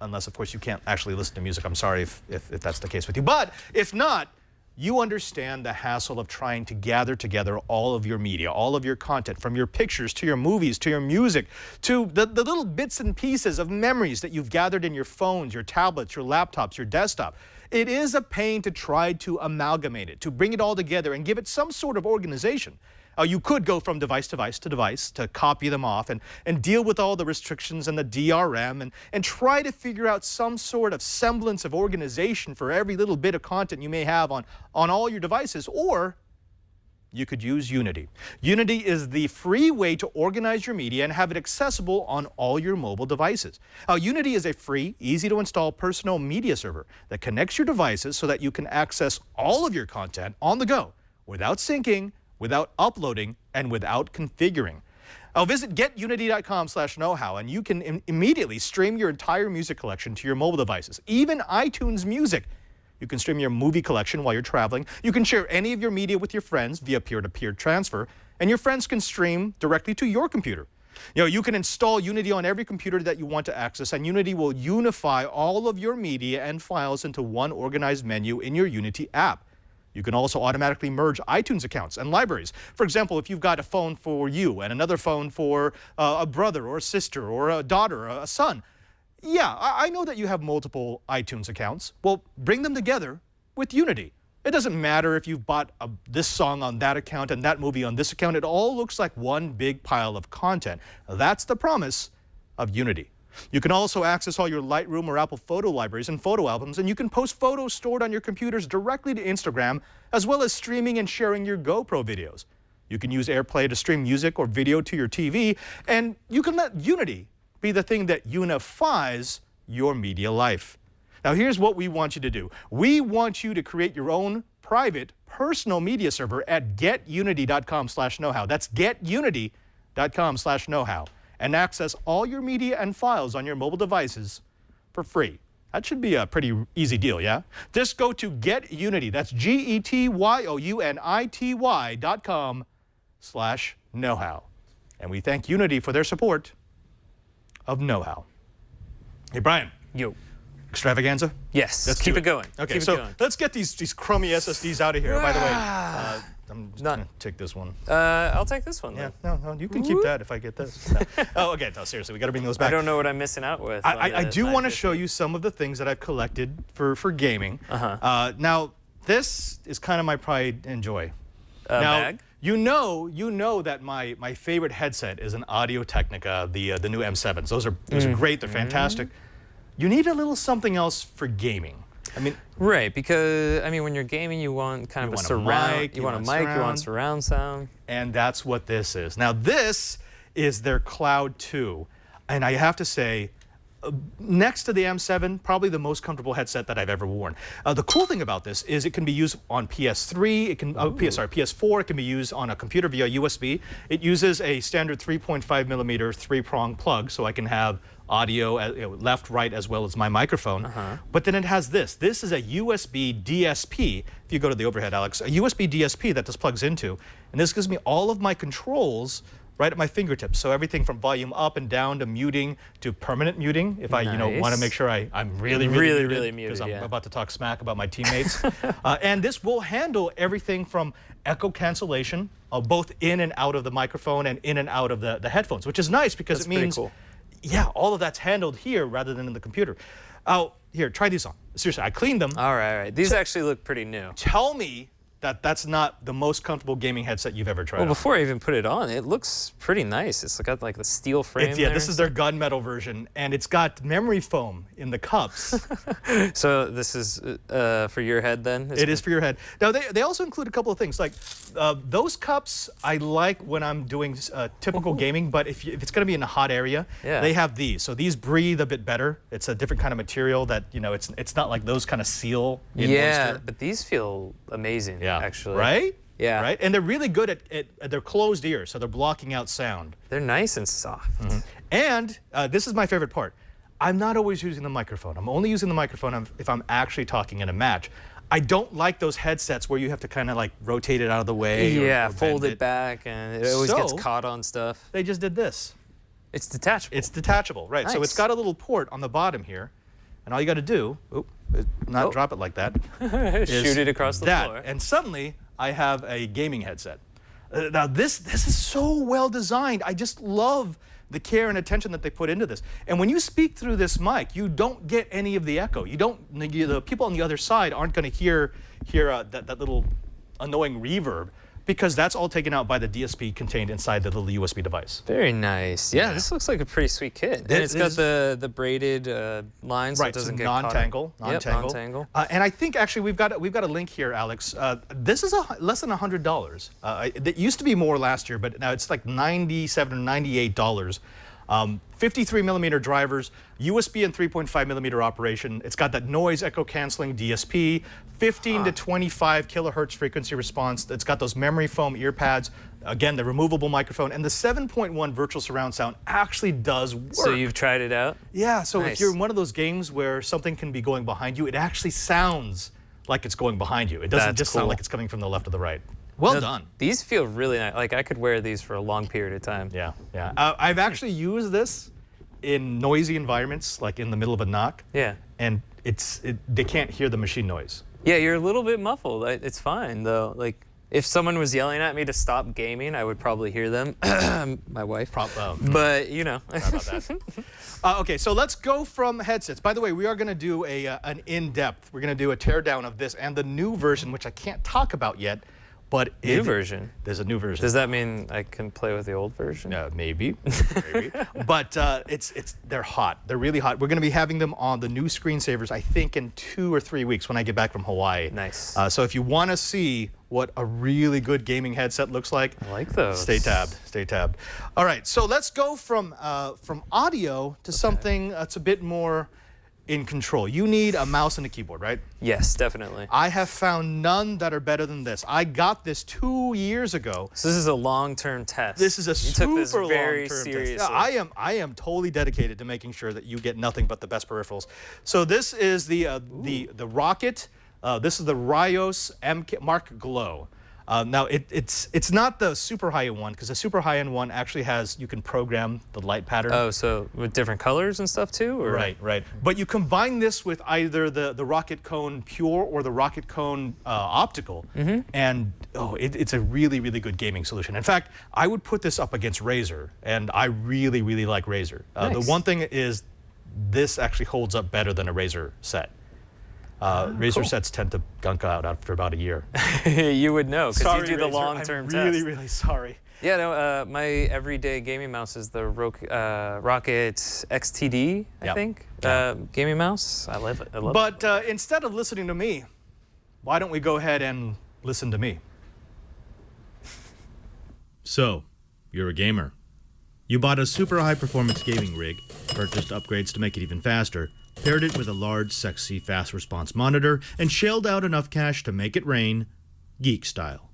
Unless, of course, you can't actually listen to music. I'm sorry if that's the case with you. But if not, you understand the hassle of trying to gather together all of your media, all of your content, from your pictures to your movies to your music to the little bits and pieces of memories that you've gathered in your phones, your tablets, your laptops, your desktop. It is a pain to try to amalgamate it, to bring it all together and give it some sort of organization. You could go from device to device to copy them off and deal with all the restrictions and the DRM and try to figure out some sort of semblance of organization for every little bit of content you may have on all your devices. Or you could use Unity. Unity is the free way to organize your media and have it accessible on all your mobile devices. Unity is a free, easy to install personal media server that connects your devices so that you can access all of your content on the go without syncing, without uploading, and without configuring. Visit getunity.com/knowhow and you can immediately stream your entire music collection to your mobile devices, even iTunes Music. You can stream your movie collection while you're traveling. You can share any of your media with your friends via peer-to-peer transfer, and your friends can stream directly to your computer. You can install Unity on every computer that you want to access, and Unity will unify all of your media and files into one organized menu in your Unity app. You can also automatically merge iTunes accounts and libraries. For example, if you've got a phone for you and another phone for a brother or a sister or a daughter or a son. Yeah, I know that you have multiple iTunes accounts. Well, bring them together with Unity. It doesn't matter if you've bought this song on that account and that movie on this account. It all looks like one big pile of content. That's the promise of Unity. You can also access all your Lightroom or Apple photo libraries and photo albums, and you can post photos stored on your computers directly to Instagram, as well as streaming and sharing your GoPro videos. You can use AirPlay to stream music or video to your TV, and you can let Unity be the thing that unifies your media life. Now, here's what we want you to do. We want you to create your own private, personal media server at getunity.com/knowhow. That's getunity.com/knowhow. And access all your media and files on your mobile devices for free. That should be a pretty easy deal, yeah? Just go to GetUnity. That's GETYOUNITY.com/knowhow. And we thank Unity for their support of Know How. Hey, Bryan. Yo. Extravaganza? Yes. Let's keep it going. Okay, keep so it going. let's get these crummy SSDs out of here. By the way, I'm just gonna take this one. I'll take this one. Yeah, then. no, you can keep that if I get this. No. Oh, okay, no, seriously, we got to bring those back. I don't know what I'm missing out with. I do want to show you some of the things that I've collected for gaming. Now, this is kind of my pride and joy. Now, bag? you know that my favorite headset is an Audio-Technica, the new M7s. Those are great. They're fantastic. You need a little something else for gaming. I mean, right, because I mean, when you're gaming, you want kind of a surround. You want a mic. You want surround sound. And that's what this is. Now, this is their Cloud 2, and I have to say, next to the M7, probably the most comfortable headset that I've ever worn. The cool thing about this is it can be used on PS3, it can PS4, it can be used on a computer via USB. It uses a standard 3.5mm 3-prong plug, so I can have audio left, right, as well as my microphone. But then it has this. This is a USB DSP. If you go to the overhead, Alex, a USB DSP that this plugs into. And this gives me all of my controls right at my fingertips. So everything from volume up and down to muting to permanent muting. If I, want to make sure I'm really muted, because I'm about to talk smack about my teammates. And this will handle everything from echo cancellation, both in and out of the microphone and in and out of the headphones, which is nice because it means, yeah, all of that's handled here rather than in the computer. Here, try these on. Seriously, I cleaned them. All right. These actually look pretty new. Tell me that that's not the most comfortable gaming headset you've ever tried. Well, before I even put it on, it looks pretty nice. It's got like the steel frame. Yeah, this is their gunmetal version, and it's got memory foam in the cups. So this is for your head then? It is for your head. Now, they also include a couple of things. Like those cups I like when I'm doing typical gaming, but if it's going to be in a hot area, they have these. So these breathe a bit better. It's a different kind of material that, it's not like those kind of seal in moisture. But these feel amazing. Yeah. Actually. Right? Yeah. Right? And they're really good at their closed ears, so they're blocking out sound. They're nice and soft. And this is my favorite part. I'm not always using the microphone. I'm only using the microphone if I'm actually talking in a match. I don't like those headsets where you have to kind of like rotate it out of the way. Yeah, or fold it back, and it always gets caught on stuff. They just did this. It's detachable. It's detachable, right. Nice. So it's got a little port on the bottom here. And all you got to do, drop it like that. Shoot it across the floor. And suddenly, I have a gaming headset. Now, this is so well designed. I just love the care and attention that they put into this. And when you speak through this mic, you don't get any of the echo. The people on the other side aren't going to hear that little annoying reverb, because that's all taken out by the DSP contained inside the little USB device. Very nice. Yeah, this looks like a pretty sweet kit. And it's got the braided lines, so it doesn't get non-tangle. Non-tangle. And I think actually we've got a link here, Alex. This is less than $100. It used to be more last year, but now it's like $97 or $98. 53 millimeter drivers, USB and 3.5 millimeter operation. It's got that noise echo canceling DSP, 15 to 25 kilohertz frequency response. It's got those memory foam ear pads. Again, the removable microphone, and the 7.1 virtual surround sound actually does work. So you've tried it out? Yeah, so if you're in one of those games where something can be going behind you, it actually sounds like it's going behind you. It doesn't just sound like it's coming from the left or the right. Well done. These feel really nice. Like I could wear these for a long period of time. Yeah. I've actually used this in noisy environments, like in the middle of a knock. Yeah. And they can't hear the machine noise. Yeah, you're a little bit muffled. It's fine though. Like if someone was yelling at me to stop gaming, I would probably hear them. My wife. But Sorry about that. Okay, so let's go from headsets. By the way, we are going to do an in-depth. We're going to do a teardown of this and the new version, which I can't talk about yet. But new version. There's a new version. Does that mean I can play with the old version? Maybe. But they're hot. They're really hot. We're going to be having them on the new screensavers, I think, in 2 or 3 weeks when I get back from Hawaii. Nice. So if you want to see what a really good gaming headset looks like, I like those. Stay tabbed. All right. So let's go from audio to something that's a bit more in control. You need a mouse and a keyboard, right? Yes, definitely. I have found none that are better than this. I got this 2 years ago. So this is a long-term test. This is a super very long-term seriously. test. I am totally dedicated to making sure that you get nothing but the best peripherals. So this is the Rocket. This is the Rios Mark Glow. Now it's not the super high-end one, because the super high-end one actually you can program the light pattern. Oh, so with different colors and stuff too? Or? Right. But you combine this with either the Rocket Cone Pure or the Rocket Cone Optical, and it's a really, really good gaming solution. In fact, I would put this up against Razer, and I really, really like Razer. Nice. The one thing is, this actually holds up better than a Razer set. Razer sets tend to gunk out after about a year. You would know, because you do the Razer, long-term test. I'm really, really sorry. Yeah, no, my everyday gaming mouse is the Rocket XTD, I think, gaming mouse. I love it. But instead of listening to me, why don't we go ahead and listen to me? So, you're a gamer. You bought a super high-performance gaming rig, purchased upgrades to make it even faster, paired it with a large, sexy, fast response monitor, and shelled out enough cash to make it rain, geek style.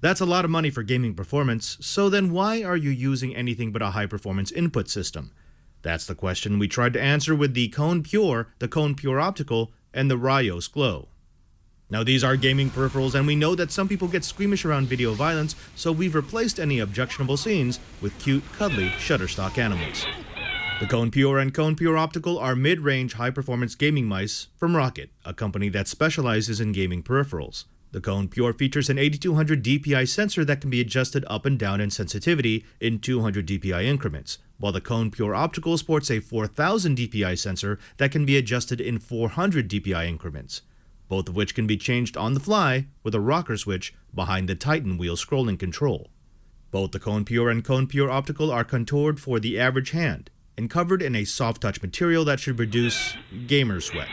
That's a lot of money for gaming performance, so then why are you using anything but a high-performance input system? That's the question we tried to answer with the Cone Pure, the Cone Pure Optical, and the Rios Glow. Now, these are gaming peripherals, and we know that some people get squeamish around video violence, so we've replaced any objectionable scenes with cute, cuddly Shutterstock animals. The Cone Pure and Cone Pure Optical are mid-range, high-performance gaming mice from Rocket, a company that specializes in gaming peripherals. The Cone Pure features an 8200 dpi sensor that can be adjusted up and down in sensitivity in 200 dpi increments, while the Cone Pure Optical sports a 4000 dpi sensor that can be adjusted in 400 dpi increments, both of which can be changed on the fly with a rocker switch behind the Titan wheel scrolling control. Both the Cone Pure and Cone Pure Optical are contoured for the average hand and covered in a soft touch material that should reduce gamer sweat.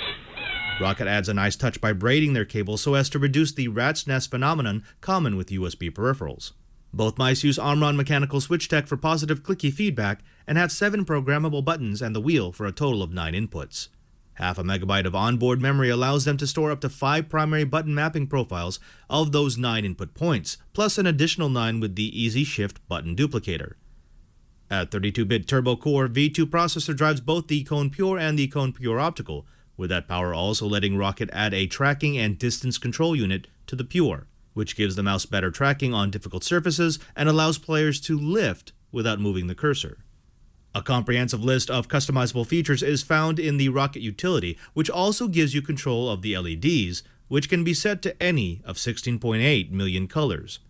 Rocket adds a nice touch by braiding their cable so as to reduce the rat's nest phenomenon common with USB peripherals. Both mice use Omron mechanical switch tech for positive clicky feedback and have 7 programmable buttons and the wheel for a total of 9 inputs. Half a megabyte of onboard memory allows them to store up to 5 primary button mapping profiles of those 9 input points, plus an additional 9 with the Easy Shift button duplicator. A 32-bit turbo-core V2 processor drives both the Cone Pure and the Cone Pure Optical, with that power also letting Rocket add a tracking and distance control unit to the Pure, which gives the mouse better tracking on difficult surfaces and allows players to lift without moving the cursor. A comprehensive list of customizable features is found in the Rocket utility, which also gives you control of the LEDs, which can be set to any of 16.8 million colors.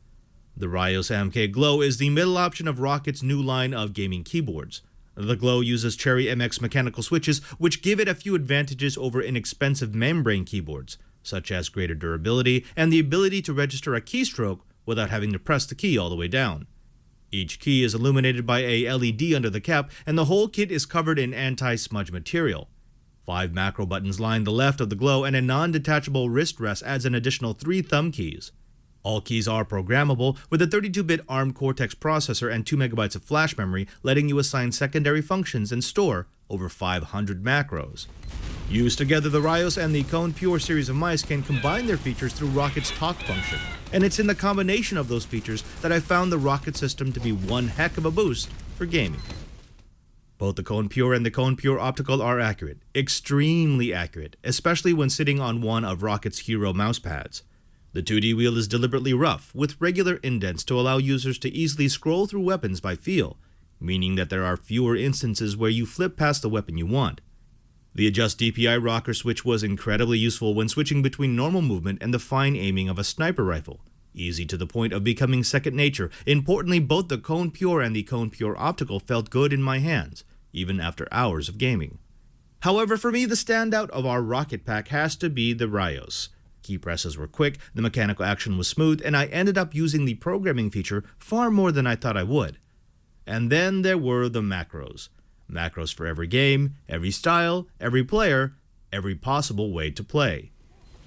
The Rios MK Glow is the middle option of Rocket's new line of gaming keyboards. The Glow uses Cherry MX mechanical switches, which give it a few advantages over inexpensive membrane keyboards, such as greater durability and the ability to register a keystroke without having to press the key all the way down. Each key is illuminated by a LED under the cap, and the whole kit is covered in anti-smudge material. 5 macro buttons line the left of the Glow, and a non-detachable wrist rest adds an additional 3 thumb keys. All keys are programmable with a 32-bit ARM Cortex processor and 2 megabytes of flash memory, letting you assign secondary functions and store over 500 macros. Used together, the Rios and the Cone Pure series of mice can combine their features through Rocket's talk function, and it's in the combination of those features that I found the Rocket system to be one heck of a boost for gaming. Both the Cone Pure and the Cone Pure Optical are accurate, extremely accurate, especially when sitting on one of Rocket's hero mouse pads. The 2D wheel is deliberately rough, with regular indents to allow users to easily scroll through weapons by feel, meaning that there are fewer instances where you flip past the weapon you want. The Adjust DPI rocker switch was incredibly useful when switching between normal movement and the fine aiming of a sniper rifle, easy to the point of becoming second nature. Importantly, both the Cone Pure and the Cone Pure Optical felt good in my hands, even after hours of gaming. However, for me, the standout of our Rocket pack has to be the Rios. Key presses were quick, the mechanical action was smooth, and I ended up using the programming feature far more than I thought I would. And then there were the macros. Macros for every game, every style, every player, every possible way to play.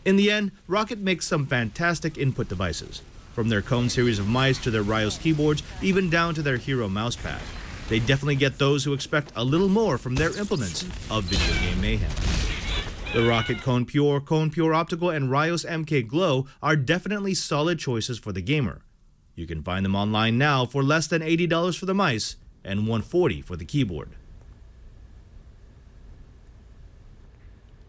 In the end, Rocket makes some fantastic input devices, from their Cone series of mice to their Rios keyboards, even down to their Hero mousepad. They definitely get those who expect a little more from their implements of video game mayhem. The Rocket Cone Pure Optical, and Rios MK Glow are definitely solid choices for the gamer. You can find them online now for less than $80 for the mice and $140 for the keyboard.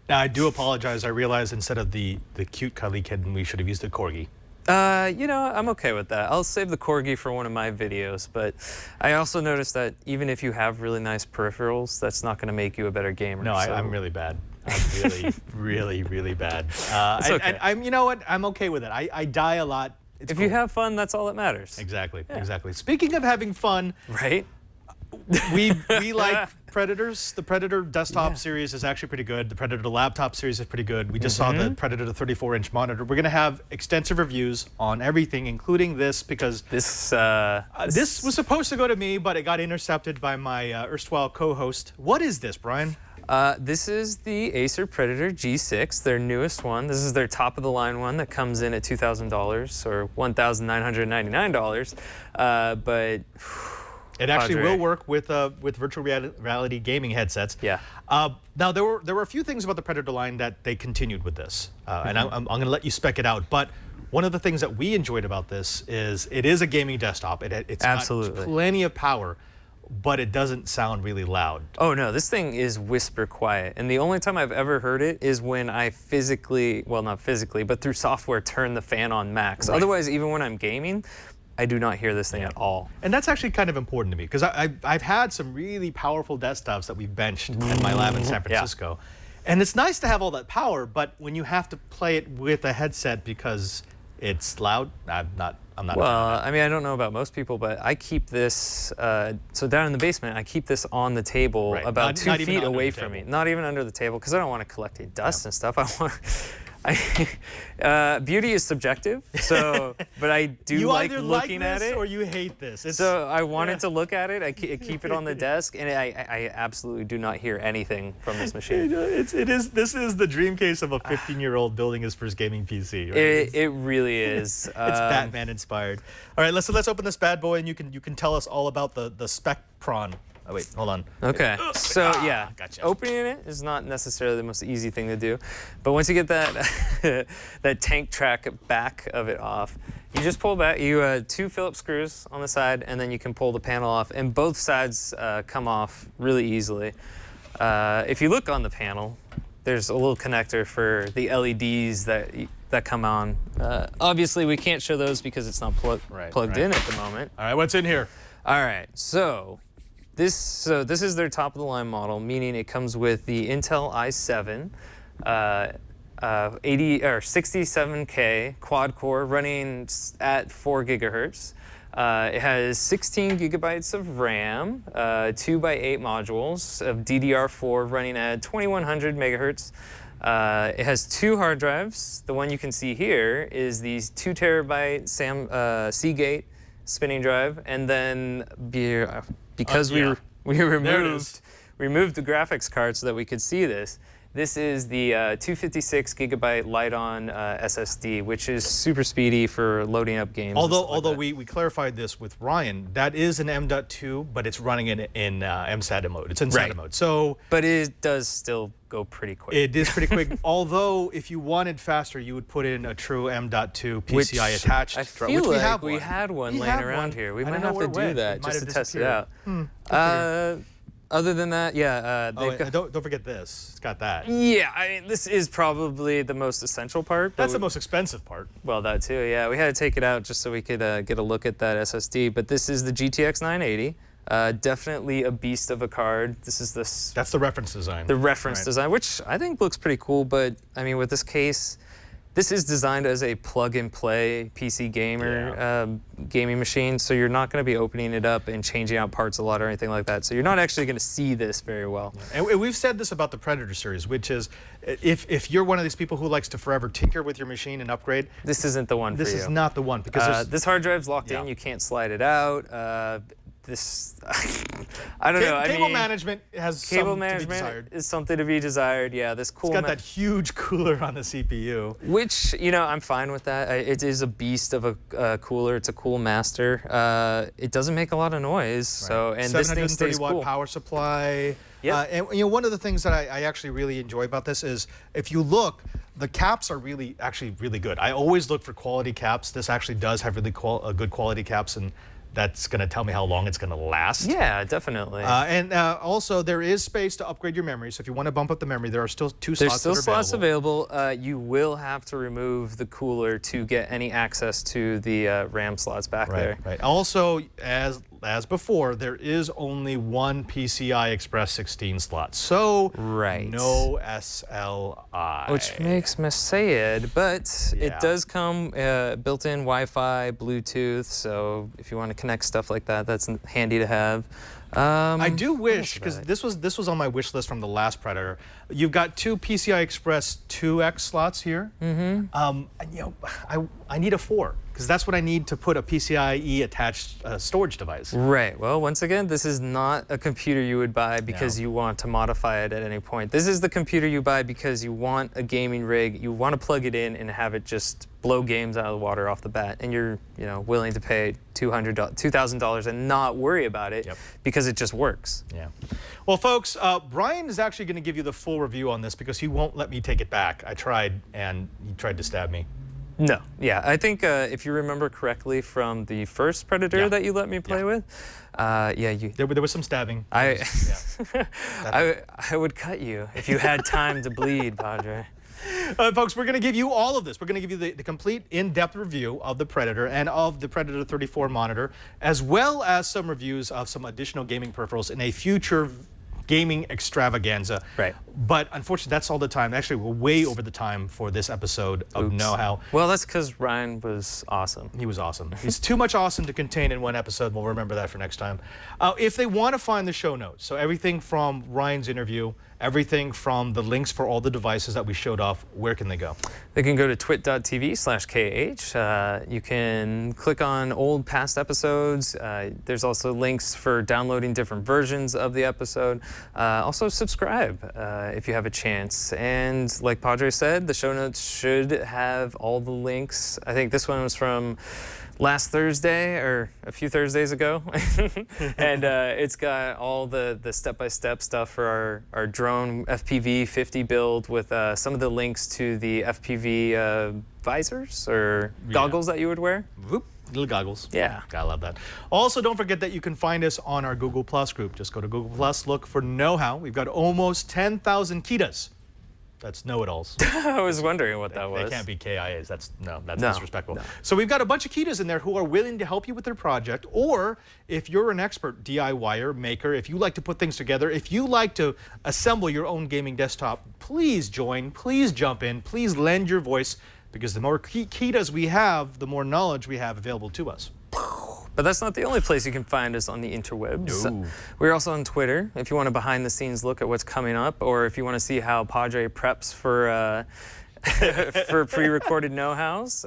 Now, I do apologize. I realized instead of the cute cuddly kitten, we should have used the corgi. You know, I'm okay with that. I'll save the corgi for one of my videos, but I also noticed that even if you have really nice peripherals, that's not going to make you a better gamer. No, so. I'm really bad. I'm really bad. It's okay. I'm, you know what? I'm okay with it. I die a lot. It's if cool. you have fun, that's all that matters. Exactly, Yeah. exactly. Speaking of having fun, Right? we like Predators. The Predator desktop series is actually pretty good. The Predator laptop series is pretty good. We just saw the Predator 34-inch monitor. We're going to have extensive reviews on everything, including this, because This this was supposed to go to me, but it got intercepted by my erstwhile co-host. What is this, Brian? This is the Acer Predator G6, their newest one. This is their top-of-the-line one that comes in at $2,000 or $1,999. But it actually Padre. will work with virtual reality gaming headsets. Yeah. Now there were a few things about the Predator line that they continued with this, and I'm going to let you spec it out. But one of the things that we enjoyed about this is it is a gaming desktop. It's Absolutely. got plenty of power. but it doesn't sound really loud. Oh no, this thing is whisper quiet. And the only time I've ever heard it is when I physically, well not physically, but through software turn the fan on max. Right. Otherwise, even when I'm gaming, I do not hear this thing at all. And that's actually kind of important to me because I've had some really powerful desktops that we've benched in my lab in San Francisco. And it's nice to have all that power, but when you have to play it with a headset because it's loud, I'm not. Well, I mean, I don't know about most people, but I keep this, so down in the basement, I keep this on the table about 2 feet away from me. Not even under the table, because I don't want to collect any dust and stuff. Beauty is subjective, so, but I do like looking at it. Or you hate this. So I wanted to look at it. I keep it on the desk, and I absolutely do not hear anything from this machine. This is the dream case of a 15-year-old building his first gaming PC. Right? It really is. It's Batman inspired. All right, let's open this bad boy, and you can tell us all about the spec prawn. Oh wait, hold on. Okay, so yeah, gotcha. Opening it is not necessarily the most easy thing to do, but once you get that that tank track back of it off, you just pull back. You 2 Phillips screws on the side, and then you can pull the panel off, and both sides come off really easily. If you look on the panel, there's a little connector for the LEDs that come on. Obviously, we can't show those because it's not plugged in at the moment. All right, what's in here? All right, so this is their top of the line model, meaning it comes with the Intel i7, 67K quad core running at 4 gigahertz. It has 16 gigabytes of RAM, 2x8 modules of DDR4 running at 2100 megahertz. It has 2 hard drives. The one you can see here is the 2 terabyte Seagate spinning drive, and then because we removed the graphics card so that we could see this. This is the 256 gigabyte Lite-On SSD, which is super speedy for loading up games. Although we clarified this with Ryan, that is an M.2, but it's running in MSATA mode. It's in SATA mode. So, but it does still go pretty quick. It is pretty quick. Although, if you wanted faster, you would put in a true M.2 PCI attached. I feel like we had one laying around here. We might have to do that just to test it out. Other than that, yeah. Don't forget this. It's got that. Yeah, I mean, this is probably the most essential part. That's the most expensive part. Well, that too, yeah. We had to take it out just so we could get a look at that SSD. But this is the GTX 980. Definitely a beast of a card. This is this. That's the reference design. The reference design, which I think looks pretty cool. But I mean, with this case, this is designed as a plug-and-play PC gamer gaming machine, so you're not going to be opening it up and changing out parts a lot or anything like that. So you're not actually going to see this very well. Yeah. And we've said this about the Predator series, which is if you're one of these people who likes to forever tinker with your machine and upgrade, this isn't the one for you. This is not the one because this hard drive's locked in. You can't slide it out. I don't know. Cable management has something to be desired. Is something to be desired. Yeah, this cool. It's got that huge cooler on the CPU. Which, you know, I'm fine with that. It is a beast of a cooler. It's a cool master. It doesn't make a lot of noise. So and this thing stays cool. 730 watt power supply. Yeah. And you know, one of the things that I actually really enjoy about this is if you look, the caps are actually really good. I always look for quality caps. This actually does have really good quality caps, and that's going to tell me how long it's going to last. Yeah, definitely. And also, there is space to upgrade your memory. So if you want to bump up the memory, there are still 2 slots. There's still slots available. You will have to remove the cooler to get any access to the RAM slots back there. Right. Also, as before, there is only one PCI Express 16 slot. So no SLI. Which makes me sad, but it does come built-in Wi-Fi, Bluetooth. So if you want to connect stuff like that, that's handy to have. I do wish, because this was on my wish list from the last Predator. You've got 2 PCI Express 2X slots here. You know, I need a 4, because that's what I need to put a PCIe attached storage device. Right. Well, once again, this is not a computer you would buy because you want to modify it at any point. This is the computer you buy because you want a gaming rig. You want to plug it in and have it just blow games out of the water off the bat, and you're willing to pay $2,000 and not worry about it because it just works. Yeah. Well, folks, Bryan is actually going to give you the full review on this because he won't let me take it back. I tried, and he tried to stab me. No, yeah. I think if you remember correctly from the first Predator that you let me play with, There was some stabbing. I would cut you if you had time to bleed, Padre. Folks, we're going to give you all of this. We're going to give you the complete in-depth review of the Predator and of the Predator 34 monitor, as well as some reviews of some additional gaming peripherals in a future gaming extravaganza. Right. But unfortunately, that's all the time. Actually, we're way over the time for this episode of Know How. Well, that's because Ryan was awesome. He was awesome. He's too much awesome to contain in one episode. We'll remember that for next time. If they want to find the show notes, so everything from Ryan's interview, everything from the links for all the devices that we showed off, where can they go? They can go to twit.tv/KH. You can click on old past episodes. There's also links for downloading different versions of the episode. Also subscribe if you have a chance. And like Padre said, the show notes should have all the links. I think this one was from last Thursday or a few Thursdays ago. And it's got all the step-by-step stuff for our drone FPV 50 build with some of the links to the FPV visors or goggles that you would wear. Whoop. Little goggles. Yeah. Gotta love that. Also, don't forget that you can find us on our Google Plus group. Just go to Google Plus, look for Know How. We've got almost 10,000 Kitas. That's know-it-alls. I was wondering what that was. They can't be KIAs. That's No, disrespectful. no. So we've got a bunch of Kitas in there who are willing to help you with their project, or if you're an expert DIYer, maker, if you like to put things together, if you like to assemble your own gaming desktop, please join, please jump in, please lend your voice, because the more Kitas we have, the more knowledge we have available to us. But that's not the only place you can find us on the interwebs. No. We're also on Twitter if you want a behind-the-scenes look at what's coming up, or if you want to see how Padre preps for for pre-recorded know-hows,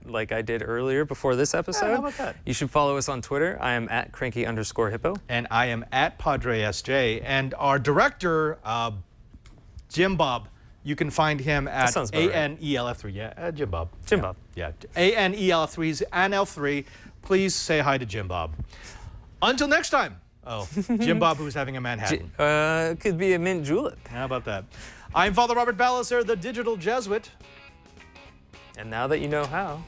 like I did earlier before this episode. how about that? You should follow us on Twitter. I am at cranky_hippo. And I am at Padre SJ. And our director, Jim Bob, you can find him at sounds about right. ANELF3. Yeah, Jim Bob. Jim Bob. Yeah, ANELF3 is ANL3. Please say hi to Jim Bob. Until next time. Oh, Jim Bob, who's having a Manhattan. Could be a mint julep. How about that? I'm Father Robert Ballecer, the digital Jesuit. And now that you know how.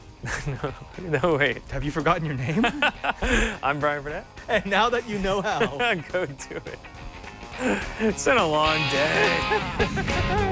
No, wait. Have you forgotten your name? I'm Bryan Burnett. And now that you know how. Go do it. It's been a long day.